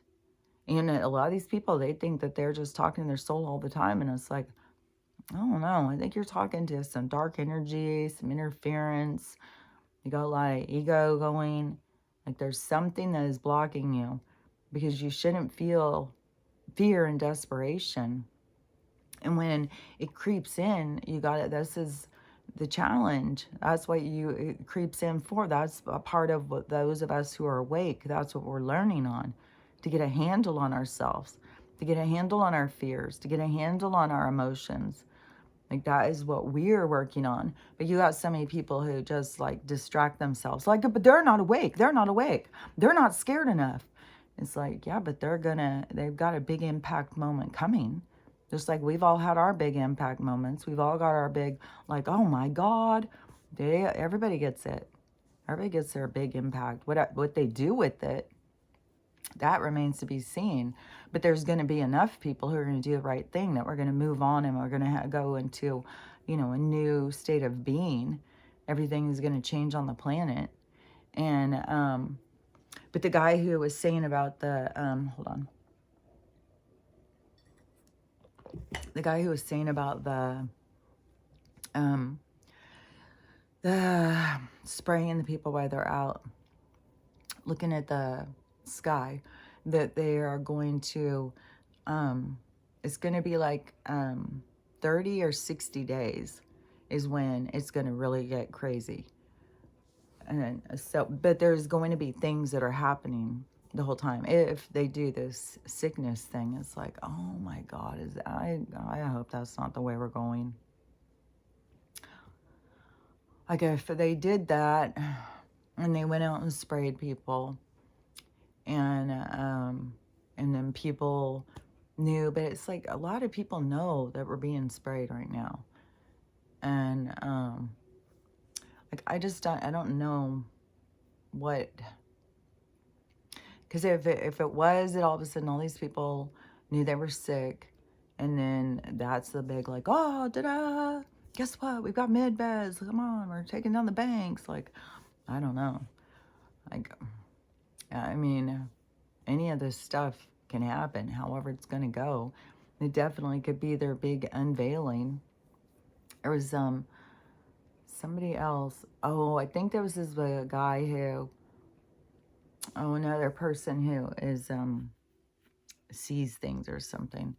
And a lot of these people, they think that they're just talking to their soul all the time. And it's like, I don't know. I think you're talking to some dark energy, some interference. You got a lot of ego going. Like there's something that is blocking you because you shouldn't feel fear and desperation. And when it creeps in, you got it. This is the challenge. That's what it creeps in for. That's a part of what those of us who are awake, that's what we're learning on, to get a handle on ourselves, to get a handle on our fears, to get a handle on our emotions. Like that is what we're working on. But you got so many people who just like distract themselves. Like, but they're not awake. They're not awake. They're not scared enough. It's like, yeah, but they've got a big impact moment coming. Just like we've all had our big impact moments. We've all got our big, like, oh my God. Everybody gets it. Everybody gets their big impact. What they do with it, that remains to be seen. But there's going to be enough people who are going to do the right thing that we're going to move on and we're going to go into, a new state of being. Everything is going to change on the planet. And, but the guy who was saying about hold on. The guy who was saying about the spraying the people while they're out looking at the sky, that they are going to, it's going to be like 30 or 60 days is when it's going to really get crazy. And so, but there's going to be things that are happening the whole time. If they do this sickness thing, it's like, oh my God, I hope that's not the way we're going. Like if they did that and they went out and sprayed people and then people knew, but it's like a lot of people know that we're being sprayed right now. And like I don't know what, because if it was that all of a sudden all these people knew they were sick, and then that's the big like, oh, da-da, guess what? We've got med beds. Come on, we're taking down the banks. Like, I don't know. Like, I mean, any of this stuff can happen, however it's going to go. It definitely could be their big unveiling. There was somebody else. Oh, I think there was this guy who, another person who is sees things or something,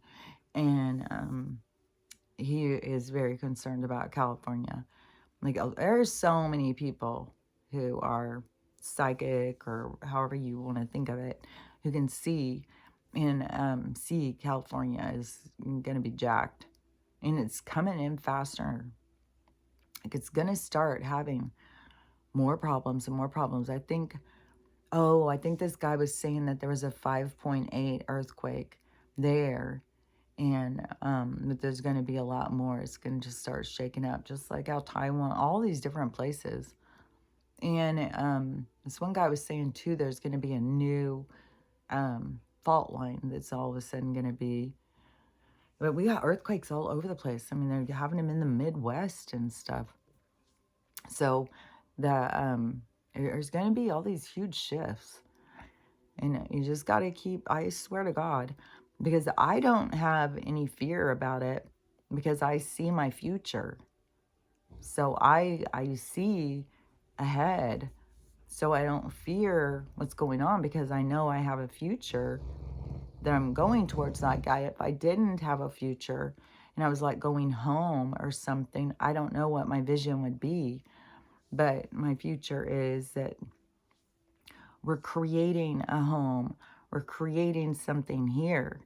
and he is very concerned about California. Like, there's so many people who are psychic or however you want to think of it, who can see and see California is going to be jacked, and it's coming in faster. Like, it's going to start having more problems and more problems. I think this guy was saying that there was a 5.8 earthquake there, and that there's going to be a lot more. It's going to just start shaking up, just like how Taiwan, all these different places. And this one guy was saying too, there's going to be a new fault line that's all of a sudden going to be. But we got earthquakes all over the place. I mean, they're having them in the Midwest and stuff. So there's going to be all these huge shifts. And you just got to keep, I swear to God, because I don't have any fear about it because I see my future. So I see ahead. So I don't fear what's going on because I know I have a future that I'm going towards that guy. If I didn't have a future and I was like going home or something, I don't know what my vision would be. But my future is that we're creating a home. We're creating something here.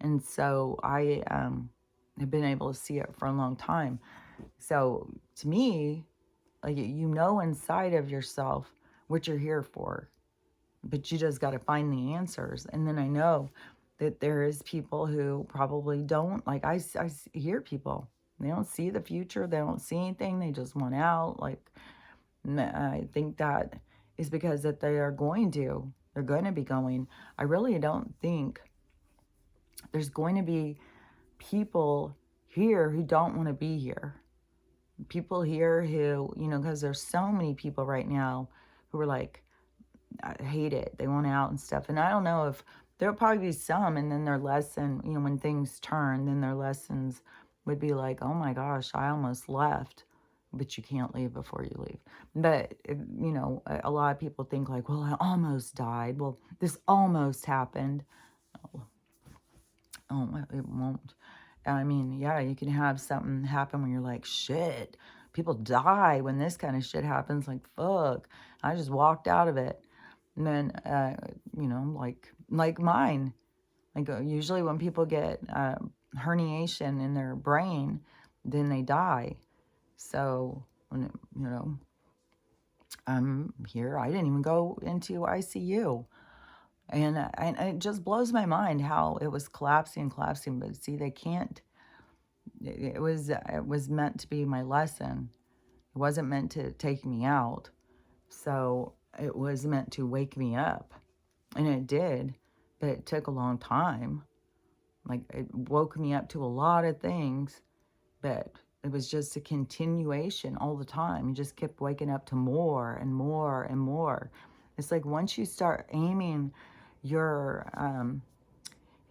And so I have been able to see it for a long time. So to me, like, you know inside of yourself what you're here for. But you just got to find the answers. And then I know that there is people who probably don't. Like, I hear people. They don't see the future. They don't see anything. They just want out. Like, I think that is because that they're going to be going. I really don't think there's going to be people here who don't want to be here. People here who, because there's so many people right now who are like, I hate it. They want out and stuff. And I don't know if there'll probably be some, and then their lesson, when things turn, then their lessons would be like, oh my gosh, I almost left. But you can't leave before you leave. But, a lot of people think like, well, I almost died. Well, this almost happened. Oh, it won't. I mean, yeah, you can have something happen when you're like, shit, people die when this kind of shit happens. Like, fuck, I just walked out of it. And then, like mine. Like, usually when people get herniation in their brain, then they die. So, I'm here. I didn't even go into ICU. And it just blows my mind how it was collapsing. But see, they can't. It was meant to be my lesson. It wasn't meant to take me out. So it was meant to wake me up. And it did. But it took a long time. Like, it woke me up to a lot of things. But it was just a continuation all the time. You just kept waking up to more and more and more. It's like once you start aiming your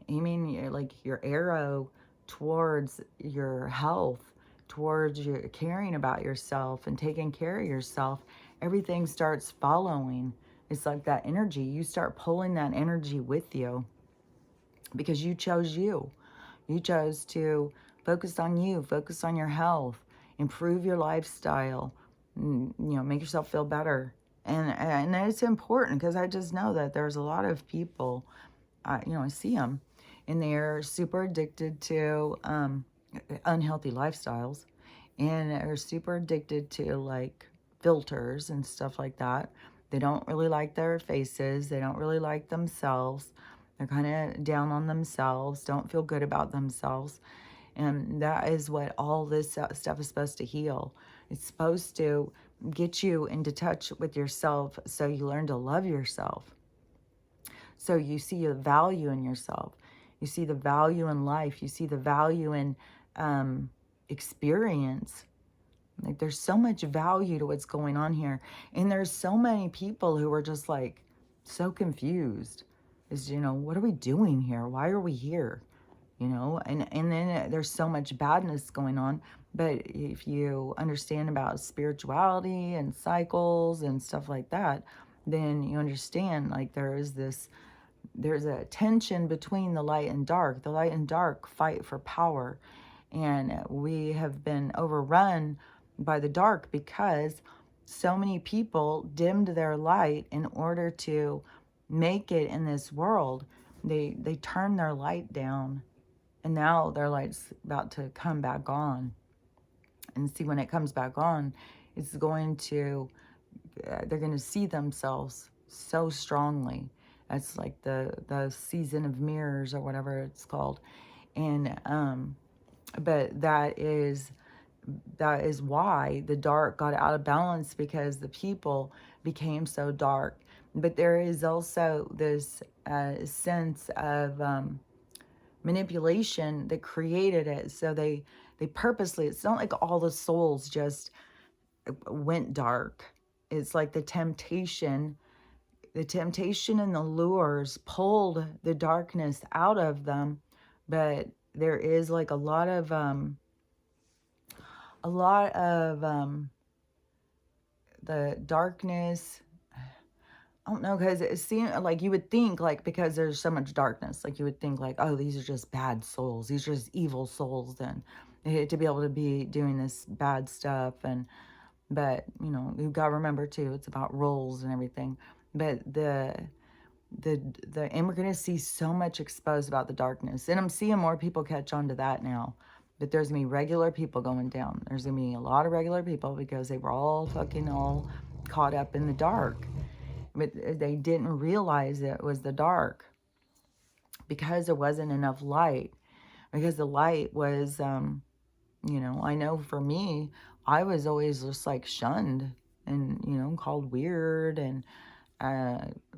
your arrow towards your health, towards your caring about yourself and taking care of yourself, everything starts following. It's like that energy. You start pulling that energy with you because you chose you. You chose to focus on you, focus on your health, improve your lifestyle, make yourself feel better. And it's important because I just know that there's a lot of people, I see them, and they're super addicted to unhealthy lifestyles, and are super addicted to like filters and stuff like that. They don't really like their faces. They don't really like themselves. They're kind of down on themselves, don't feel good about themselves. And that is what all this stuff is supposed to heal. It's supposed to get you into touch with yourself so you learn to love yourself. So you see the value in yourself. You see the value in life. You see the value in experience. Like, there's so much value to what's going on here. And there's so many people who are just like so confused. What are we doing here? Why are we here? And then there's so much badness going on. But if you understand about spirituality and cycles and stuff like that, then you understand like there's a tension between the light and dark. The light and dark fight for power. And we have been overrun by the dark because so many people dimmed their light in order to make it in this world. They turned their light down, and now their light's about to come back on. And see, when it comes back on, it's going to, they're going to see themselves so strongly. That's like the season of mirrors or whatever it's called. And but that is why the dark got out of balance, because the people became so dark. But there is also this sense of manipulation that created it. So they purposely, it's not like all the souls just went dark. It's like the temptation and the lures pulled the darkness out of them. But there is like a lot of the darkness. I don't know, because it seems like you would think, like, because there's so much darkness, like you would think like, oh, these are just bad souls, these are just evil souls, and to be able to be doing this bad stuff. But you've got to remember too, it's about roles and everything. But and we're going to see so much exposed about the darkness, and I'm seeing more people catch on to that now. But there's going to be regular people going down. There's going to be a lot of regular people because they were all caught up in the dark. But they didn't realize it was the dark because there wasn't enough light. Because the light was, I know for me, I was always just like shunned and, called weird. And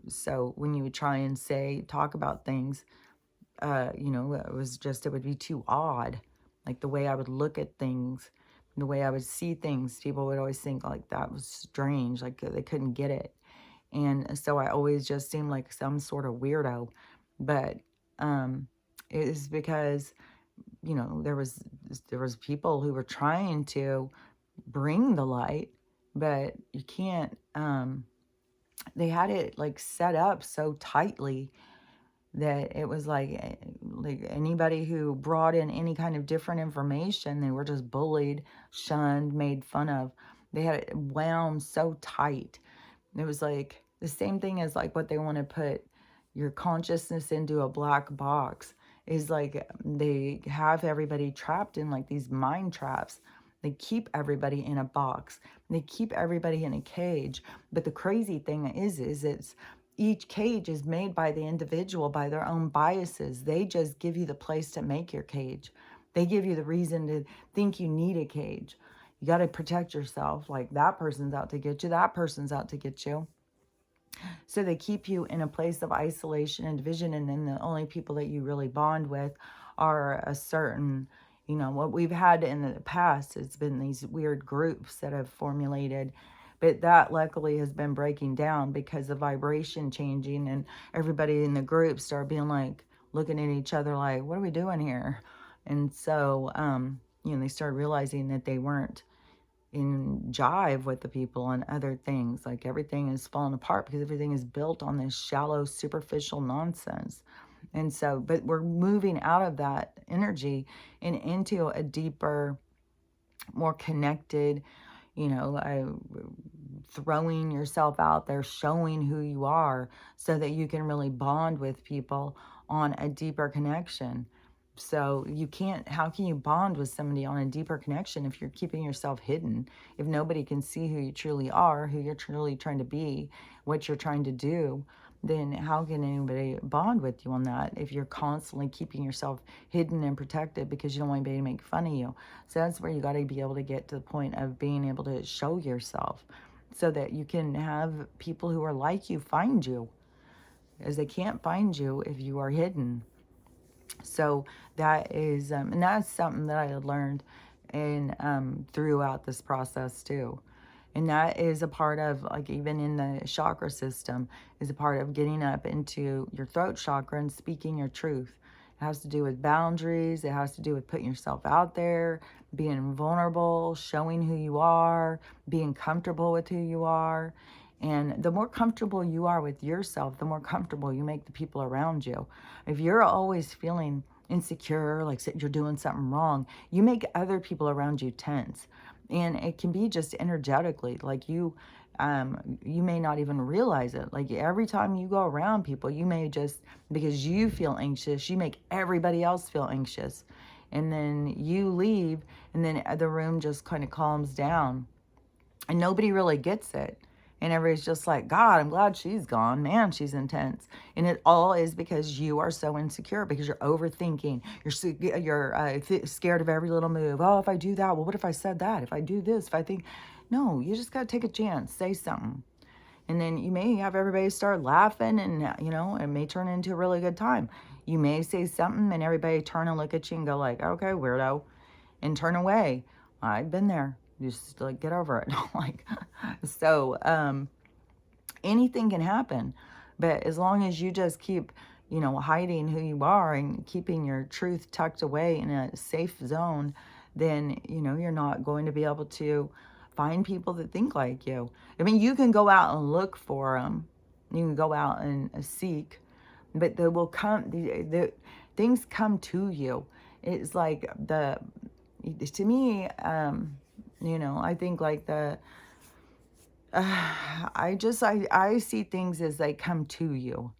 so when you would try and talk about things, it would be too odd. Like the way I would look at things, the way I would see things, people would always think like that was strange, like they couldn't get it. And so I always just seemed like some sort of weirdo. But um, it is because, you know, there was people who were trying to bring the light, but you can't, they had it like set up so tightly that it was like anybody who brought in any kind of different information, they were just bullied, shunned, made fun of. They had it wound so tight. It was like the same thing as like what they want to put your consciousness into a black box, is like they have everybody trapped in like these mind traps. They keep everybody in a box. They keep everybody in a cage. But the crazy thing is it's each cage is made by the individual, by their own biases. They just give you the place to make your cage. They give you the reason to think you need a cage. You got to protect yourself. Like that person's out to get you. That person's out to get you. So they keep you in a place of isolation and division. And then the only people that you really bond with are a certain, you know, what we've had in the past, it's been these weird groups that have formulated. But that luckily has been breaking down because the vibration changing, and everybody in the group started being like, looking at each other like, what are we doing here? And so, you know, they started realizing that they weren't in jive with the people and other things. Like everything is falling apart because everything is built on this shallow, superficial nonsense. And so, but we're moving out of that energy and into a deeper, more connected, you know, throwing yourself out there, showing who you are so that you can really bond with people on a deeper connection. So you can't, how can you bond with somebody on a deeper connection if you're keeping yourself hidden? If nobody can see who you truly are, who you're truly trying to be, what you're trying to do, then how can anybody bond with you on that if you're constantly keeping yourself hidden and protected because you don't want anybody to make fun of you? So that's where you got to be able to get to the point of being able to show yourself so that you can have people who are like you find you, as they can't find you if you are hidden. So that is, and that's something that I had learned in throughout this process too. And that is a part of, like, even in the chakra system, is a part of getting up into your throat chakra and speaking your truth. It has to do with boundaries. It has to do with putting yourself out there, being vulnerable, showing who you are, being comfortable with who you are. And the more comfortable you are with yourself, the more comfortable you make the people around you. If you're always feeling insecure, like you're doing something wrong, you make other people around you tense. And it can be just energetically, like you may not even realize it. Like every time you go around people, you may just, because you feel anxious, you make everybody else feel anxious. And then you leave, and then the room just kind of calms down. And nobody really gets it. And everybody's just like, God, I'm glad she's gone. Man, she's intense. And it all is because you are so insecure, because you're overthinking. You're scared of every little move. Oh, if I do that, well, what if I said that? If I do this, if I think, no, you just got to take a chance, say something. And then you may have everybody start laughing, and, you know, it may turn into a really good time. You may say something and everybody turn and look at you and go like, okay, weirdo, and turn away. I've been there. Just like get over it. Like, so anything can happen, but as long as you just keep, you know, hiding who you are and keeping your truth tucked away in a safe zone, then, you know, you're not going to be able to find people that think like you. I mean, you can go out and look for them. You can go out and seek, but they will come. The things come to you. It's like to me, you know, I think like I see things as they come to you.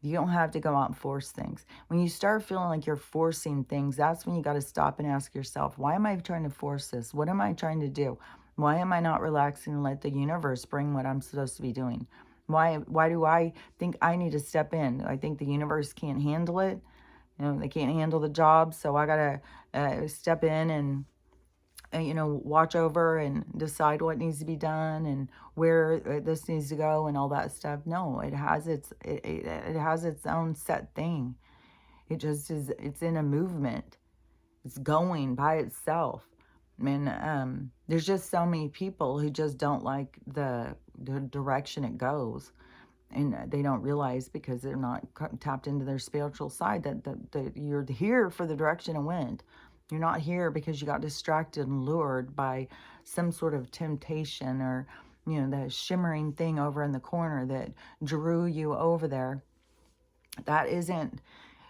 You don't have to go out and force things. When you start feeling like you're forcing things, that's when you got to stop and ask yourself, why am I trying to force this? What am I trying to do? Why am I not relaxing and let the universe bring what I'm supposed to be doing? Why do I think I need to step in? I think the universe can't handle it. You know, they can't handle the job, so I got to step in and you know, watch over and decide what needs to be done and where this needs to go and all that stuff. No, it has its own set thing. It just is, it's in a movement. It's going by itself. And there's just so many people who just don't like the direction it goes. And they don't realize, because they're not tapped into their spiritual side, that you're here for the direction of wind. You're not here because you got distracted and lured by some sort of temptation, or the shimmering thing over in the corner that drew you over there. That isn't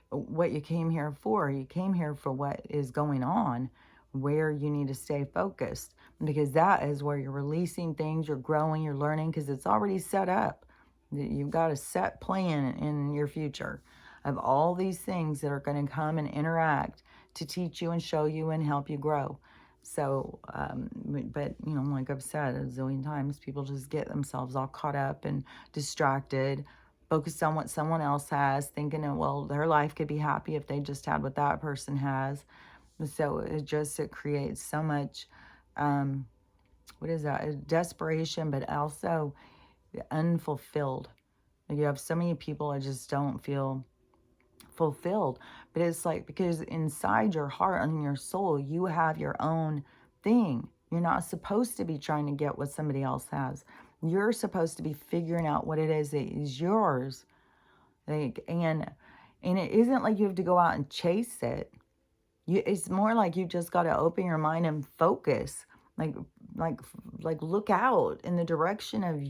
what you came here for. You came here for what is going on, where you need to stay focused, because that is where you're releasing things, you're growing, you're learning, because it's already set up. You've got a set plan in your future of all these things that are going to come and interact to teach you and show you and help you grow. So, but, like I've said a zillion times, people just get themselves all caught up and distracted, focused on what someone else has, thinking, well, their life could be happy if they just had what that person has. So it creates so much, what is that? Desperation, but also unfulfilled. Like, you have so many people that just don't feel fulfilled. But it's like, because inside your heart and your soul, you have your own thing. You're not supposed to be trying to get what somebody else has. You're supposed to be figuring out what it is that is yours. Like, and it isn't like you have to go out and chase it. It's more like you just got to open your mind and focus. Like look out in the direction of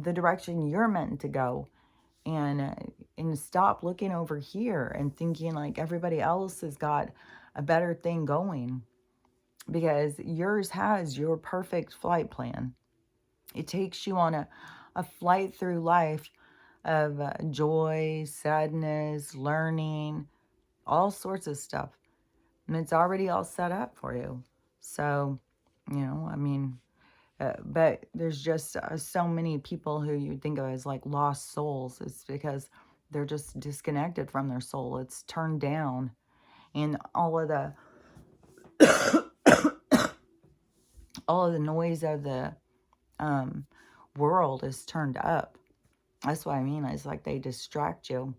the direction you're meant to go, and stop looking over here and thinking like everybody else has got a better thing going, because yours has your perfect flight plan. It takes you on a flight through life of joy, sadness, learning, all sorts of stuff. And it's already all set up for you. So, but there's just so many people who you think of as like lost souls. It's because they're just disconnected from their soul. It's turned down. And all of the noise of the world is turned up. That's what I mean. It's like they distract you.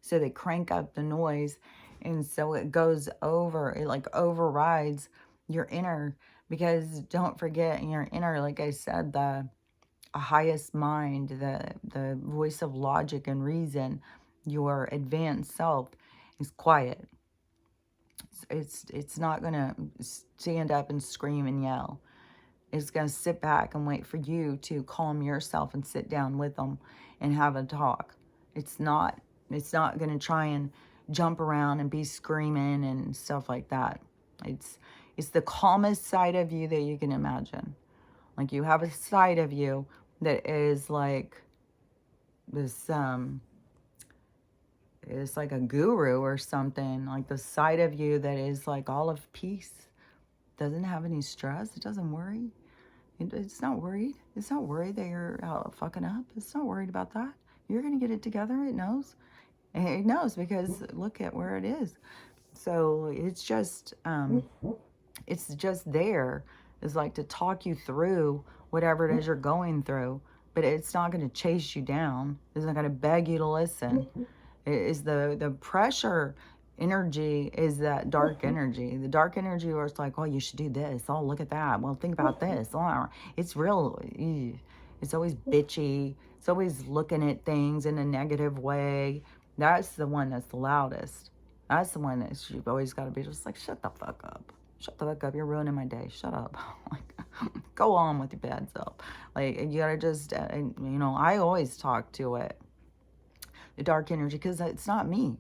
So they crank up the noise. And so it goes over, it like overrides your inner. Because don't forget, in your inner, like I said, the highest mind, the voice of logic and reason, your advanced self is quiet. It's not going to stand up and scream and yell. It's going to sit back and wait for you to calm yourself and sit down with them and have a talk. It's not going to try and jump around and be screaming and stuff like that. It's the calmest side of you that you can imagine. Like, you have a side of you that is like this, it's like a guru or something. Like the side of you that is like all of peace. Doesn't have any stress. It doesn't worry. It's not worried. It's not worried that you're out fucking up. It's not worried about that. You're going to get it together. It knows. It knows, because look at where it is. So it's just there. It's like to talk you through whatever it is you're going through. But it's not going to chase you down. It's not going to beg you to listen. It is the pressure energy is that dark energy. The dark energy where it's like, oh, you should do this. Oh, look at that. Well, think about this. Oh, it's real. It's always bitchy. It's always looking at things in a negative way. That's the one that's the loudest. That's the one that you've always got to be just like, shut the fuck up. Shut the fuck up. You're ruining my day. Shut up. Like, go on with your bad self. Like, you got to just, I always talk to it, the dark energy, because it's not me.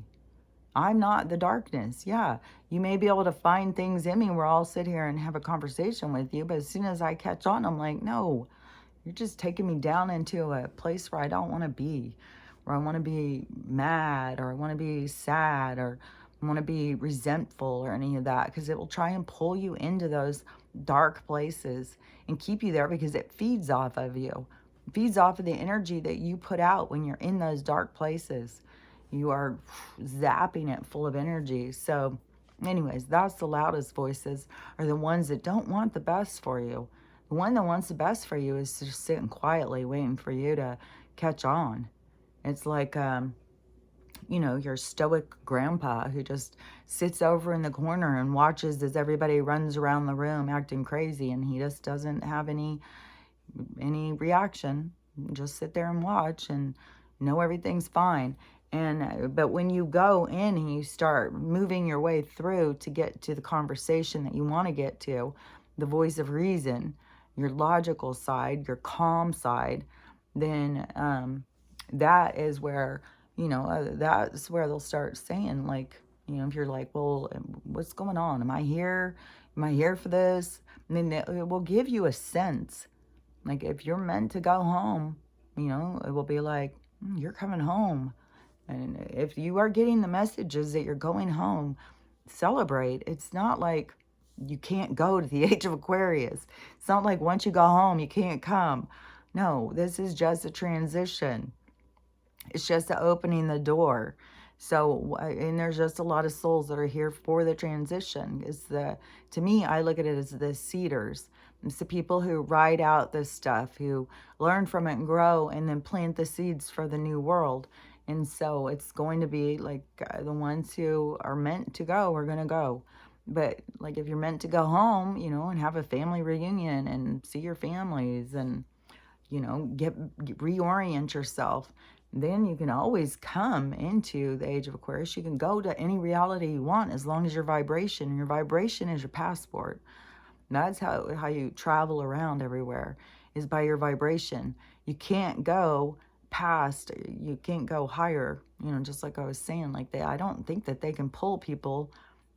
I'm not the darkness. Yeah, you may be able to find things in me where I'll sit here and have a conversation with you, but as soon as I catch on, I'm like, no, you're just taking me down into a place where I don't want to be, where I want to be mad, or I want to be sad, or I want to be resentful, or any of that, because it will try and pull you into those dark places and keep you there, because it feeds off of you. It feeds off of the energy that you put out when you're in those dark places. You are zapping it full of energy. So anyways, that's the loudest voices, are the ones that don't want the best for you. The one that wants the best for you is just sitting quietly waiting for you to catch on. It's like you know, your stoic grandpa who just sits over in the corner and watches as everybody runs around the room acting crazy, and he just doesn't have any reaction. Just sit there and watch and know everything's fine. And but when you go in and you start moving your way through to get to the conversation that you want to get to, the voice of reason, your logical side, your calm side, then that is where, you know, that's where they'll start saying, like, you know, if you're like, well, what's going on? Am I here? Am I here for this? And then it will give you a sense. Like, if you're meant to go home, you know, it will be like, you're coming home. And if you are getting the messages that you're going home, celebrate. It's not like you can't go to the age of Aquarius. It's not like once you go home, you can't come. No, this is just a transition. It's just opening the door. So, and there's just a lot of souls that are here for the transition. To me, I look at it as the seeders. It's the people who ride out this stuff, who learn from it and grow, and then plant the seeds for the new world. And so it's going to be like the ones who are meant to go are going to go. But like if you're meant to go home, you know, and have a family reunion and see your families and, you know, reorient yourself, then you can always come into the age of Aquarius. You can go to any reality you want as long as your vibration is your passport. And that's how you travel around everywhere, is by your vibration. You can't go past, you can't go higher, you know, just like I was saying, like I don't think that they can pull people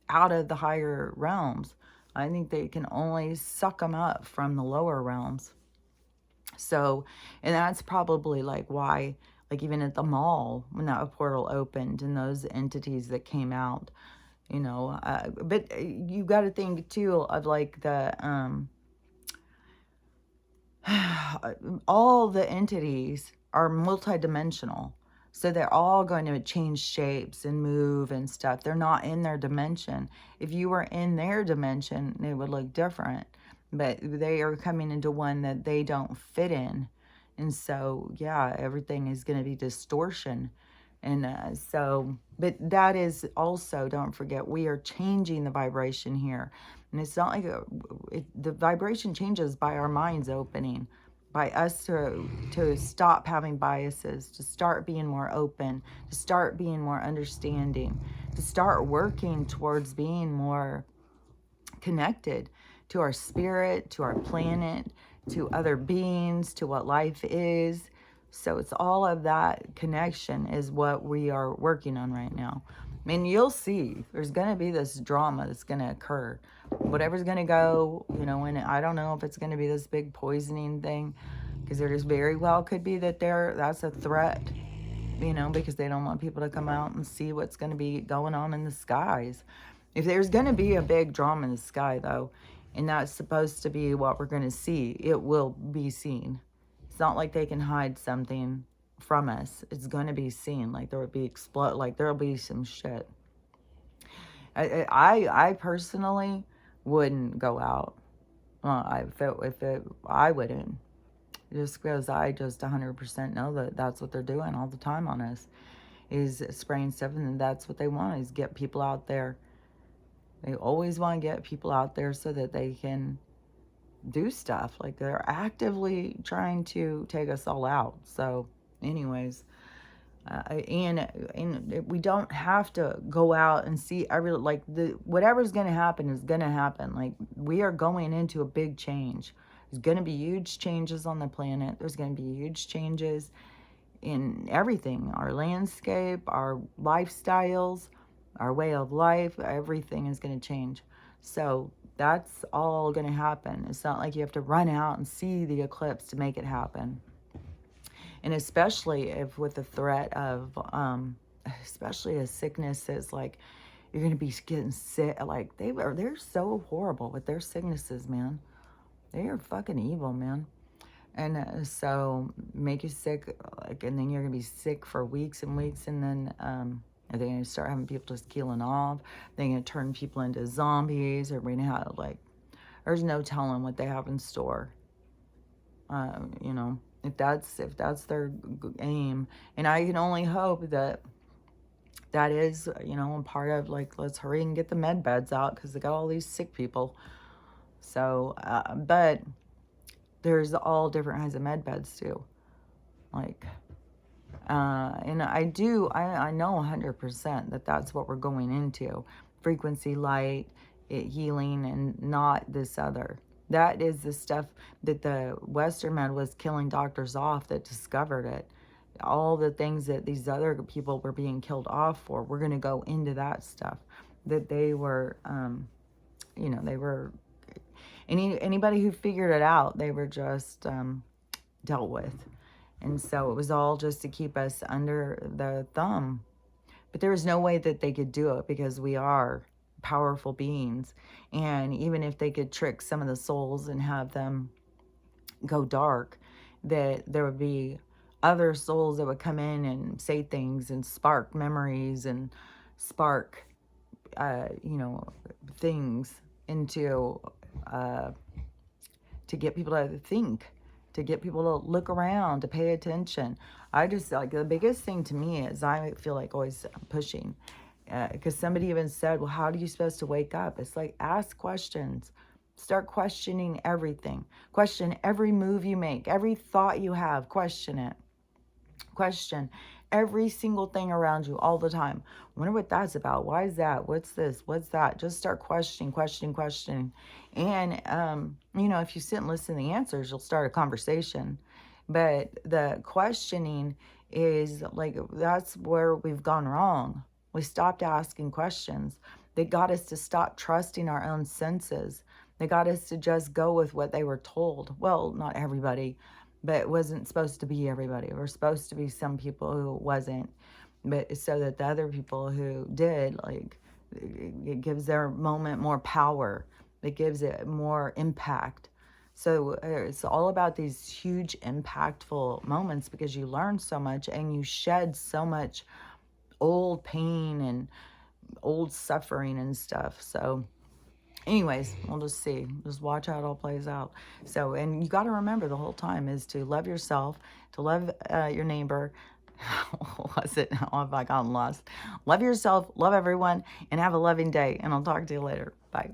out of the higher realms. I think they can only suck them up from the lower realms. So, and that's probably like why, like even at the mall, when that portal opened and those entities that came out, you know, but you got to think too of like all the entities are multidimensional. So they're all going to change shapes and move and stuff. They're not in their dimension. If you were in their dimension, it would look different. But they are coming into one that they don't fit in. And so, yeah, everything is going to be distortion. And but that is also, don't forget, we are changing the vibration here. And it's not like the vibration changes by our minds opening, by us to stop having biases, to start being more open, to start being more understanding, to start working towards being more connected to our spirit, to our planet, to other beings, to what life is. So it's all of that connection is what we are working on right now. I mean, you'll see there's going to be this drama that's going to occur. Whatever's going to go, you know, and I don't know if it's going to be this big poisoning thing, because there just very well could be that that's a threat, you know, because they don't want people to come out and see what's going to be going on in the skies. If there's going to be a big drama in the sky, though, and that's supposed to be what we're going to see, it will be seen. It's not like they can hide something from us. It's going to be seen. Like there would be like there'll be some shit. I personally wouldn't go out. I wouldn't. Just because I just 100% know that that's what they're doing all the time on us, is spraying stuff, and that's what they want, is get people out there. They always want to get people out there so that they can do stuff. Like they're actively trying to take us all out. So anyways, and we don't have to go out and see whatever's going to happen is going to happen. Like we are going into a big change. There's going to be huge changes on the planet. There's going to be huge changes in everything, our landscape, our lifestyles, our way of life. Everything is going to change. So that's all going to happen. It's not like you have to run out and see the eclipse to make it happen. And especially if with the threat of especially a sickness that's like you're going to be getting sick. Like they're so horrible with their sicknesses, man. They are fucking evil, man. And so make you sick, like, and then you're gonna be sick for weeks and weeks, and then they're gonna start having people just killing off. They're gonna turn people into zombies, or we're gonna have like, there's no telling what they have in store. You know, if that's their aim, and I can only hope that that is, you know, a part of like, let's hurry and get the med beds out because they got all these sick people. So, but there's all different kinds of med beds too. Like, and I know 100% that that's what we're going into. Frequency light, healing, and not this other. That is the stuff that the Western med was killing doctors off that discovered it. All the things that these other people were being killed off for, we're going to go into that stuff. That they were, you know, they were, anybody who figured it out, they were just dealt with. And so it was all just to keep us under the thumb. But there was no way that they could do it because we are powerful beings. And even if they could trick some of the souls and have them go dark, that there would be other souls that would come in and say things and spark memories and spark, you know, things into, to get people to think, to get people to look around, to pay attention. I just, like, the biggest thing to me is I feel like always pushing, because somebody even said, well, how are you supposed to wake up? It's like, ask questions. Start questioning everything. Question every move you make, every thought you have, question it. Question every single thing around you all the time. Wonder what that's about. Why is that? What's this? What's that? Just start questioning. And, you know, if you sit and listen to the answers, you'll start a conversation. But the questioning is like, that's where we've gone wrong. We stopped asking questions. They got us to stop trusting our own senses. They got us to just go with what they were told. Well, not everybody, but it wasn't supposed to be everybody. There were supposed to be some people who wasn't, but so that the other people who did, like, it gives their moment more power. It gives it more impact. So it's all about these huge impactful moments because you learn so much and you shed so much old pain and old suffering and stuff. So anyways, we'll just see. Just watch how it all plays out. So, and you got to remember the whole time is to love yourself, to love your neighbor. What was it? Oh, have I gotten lost? Love yourself, love everyone, and have a loving day. And I'll talk to you later. Bye.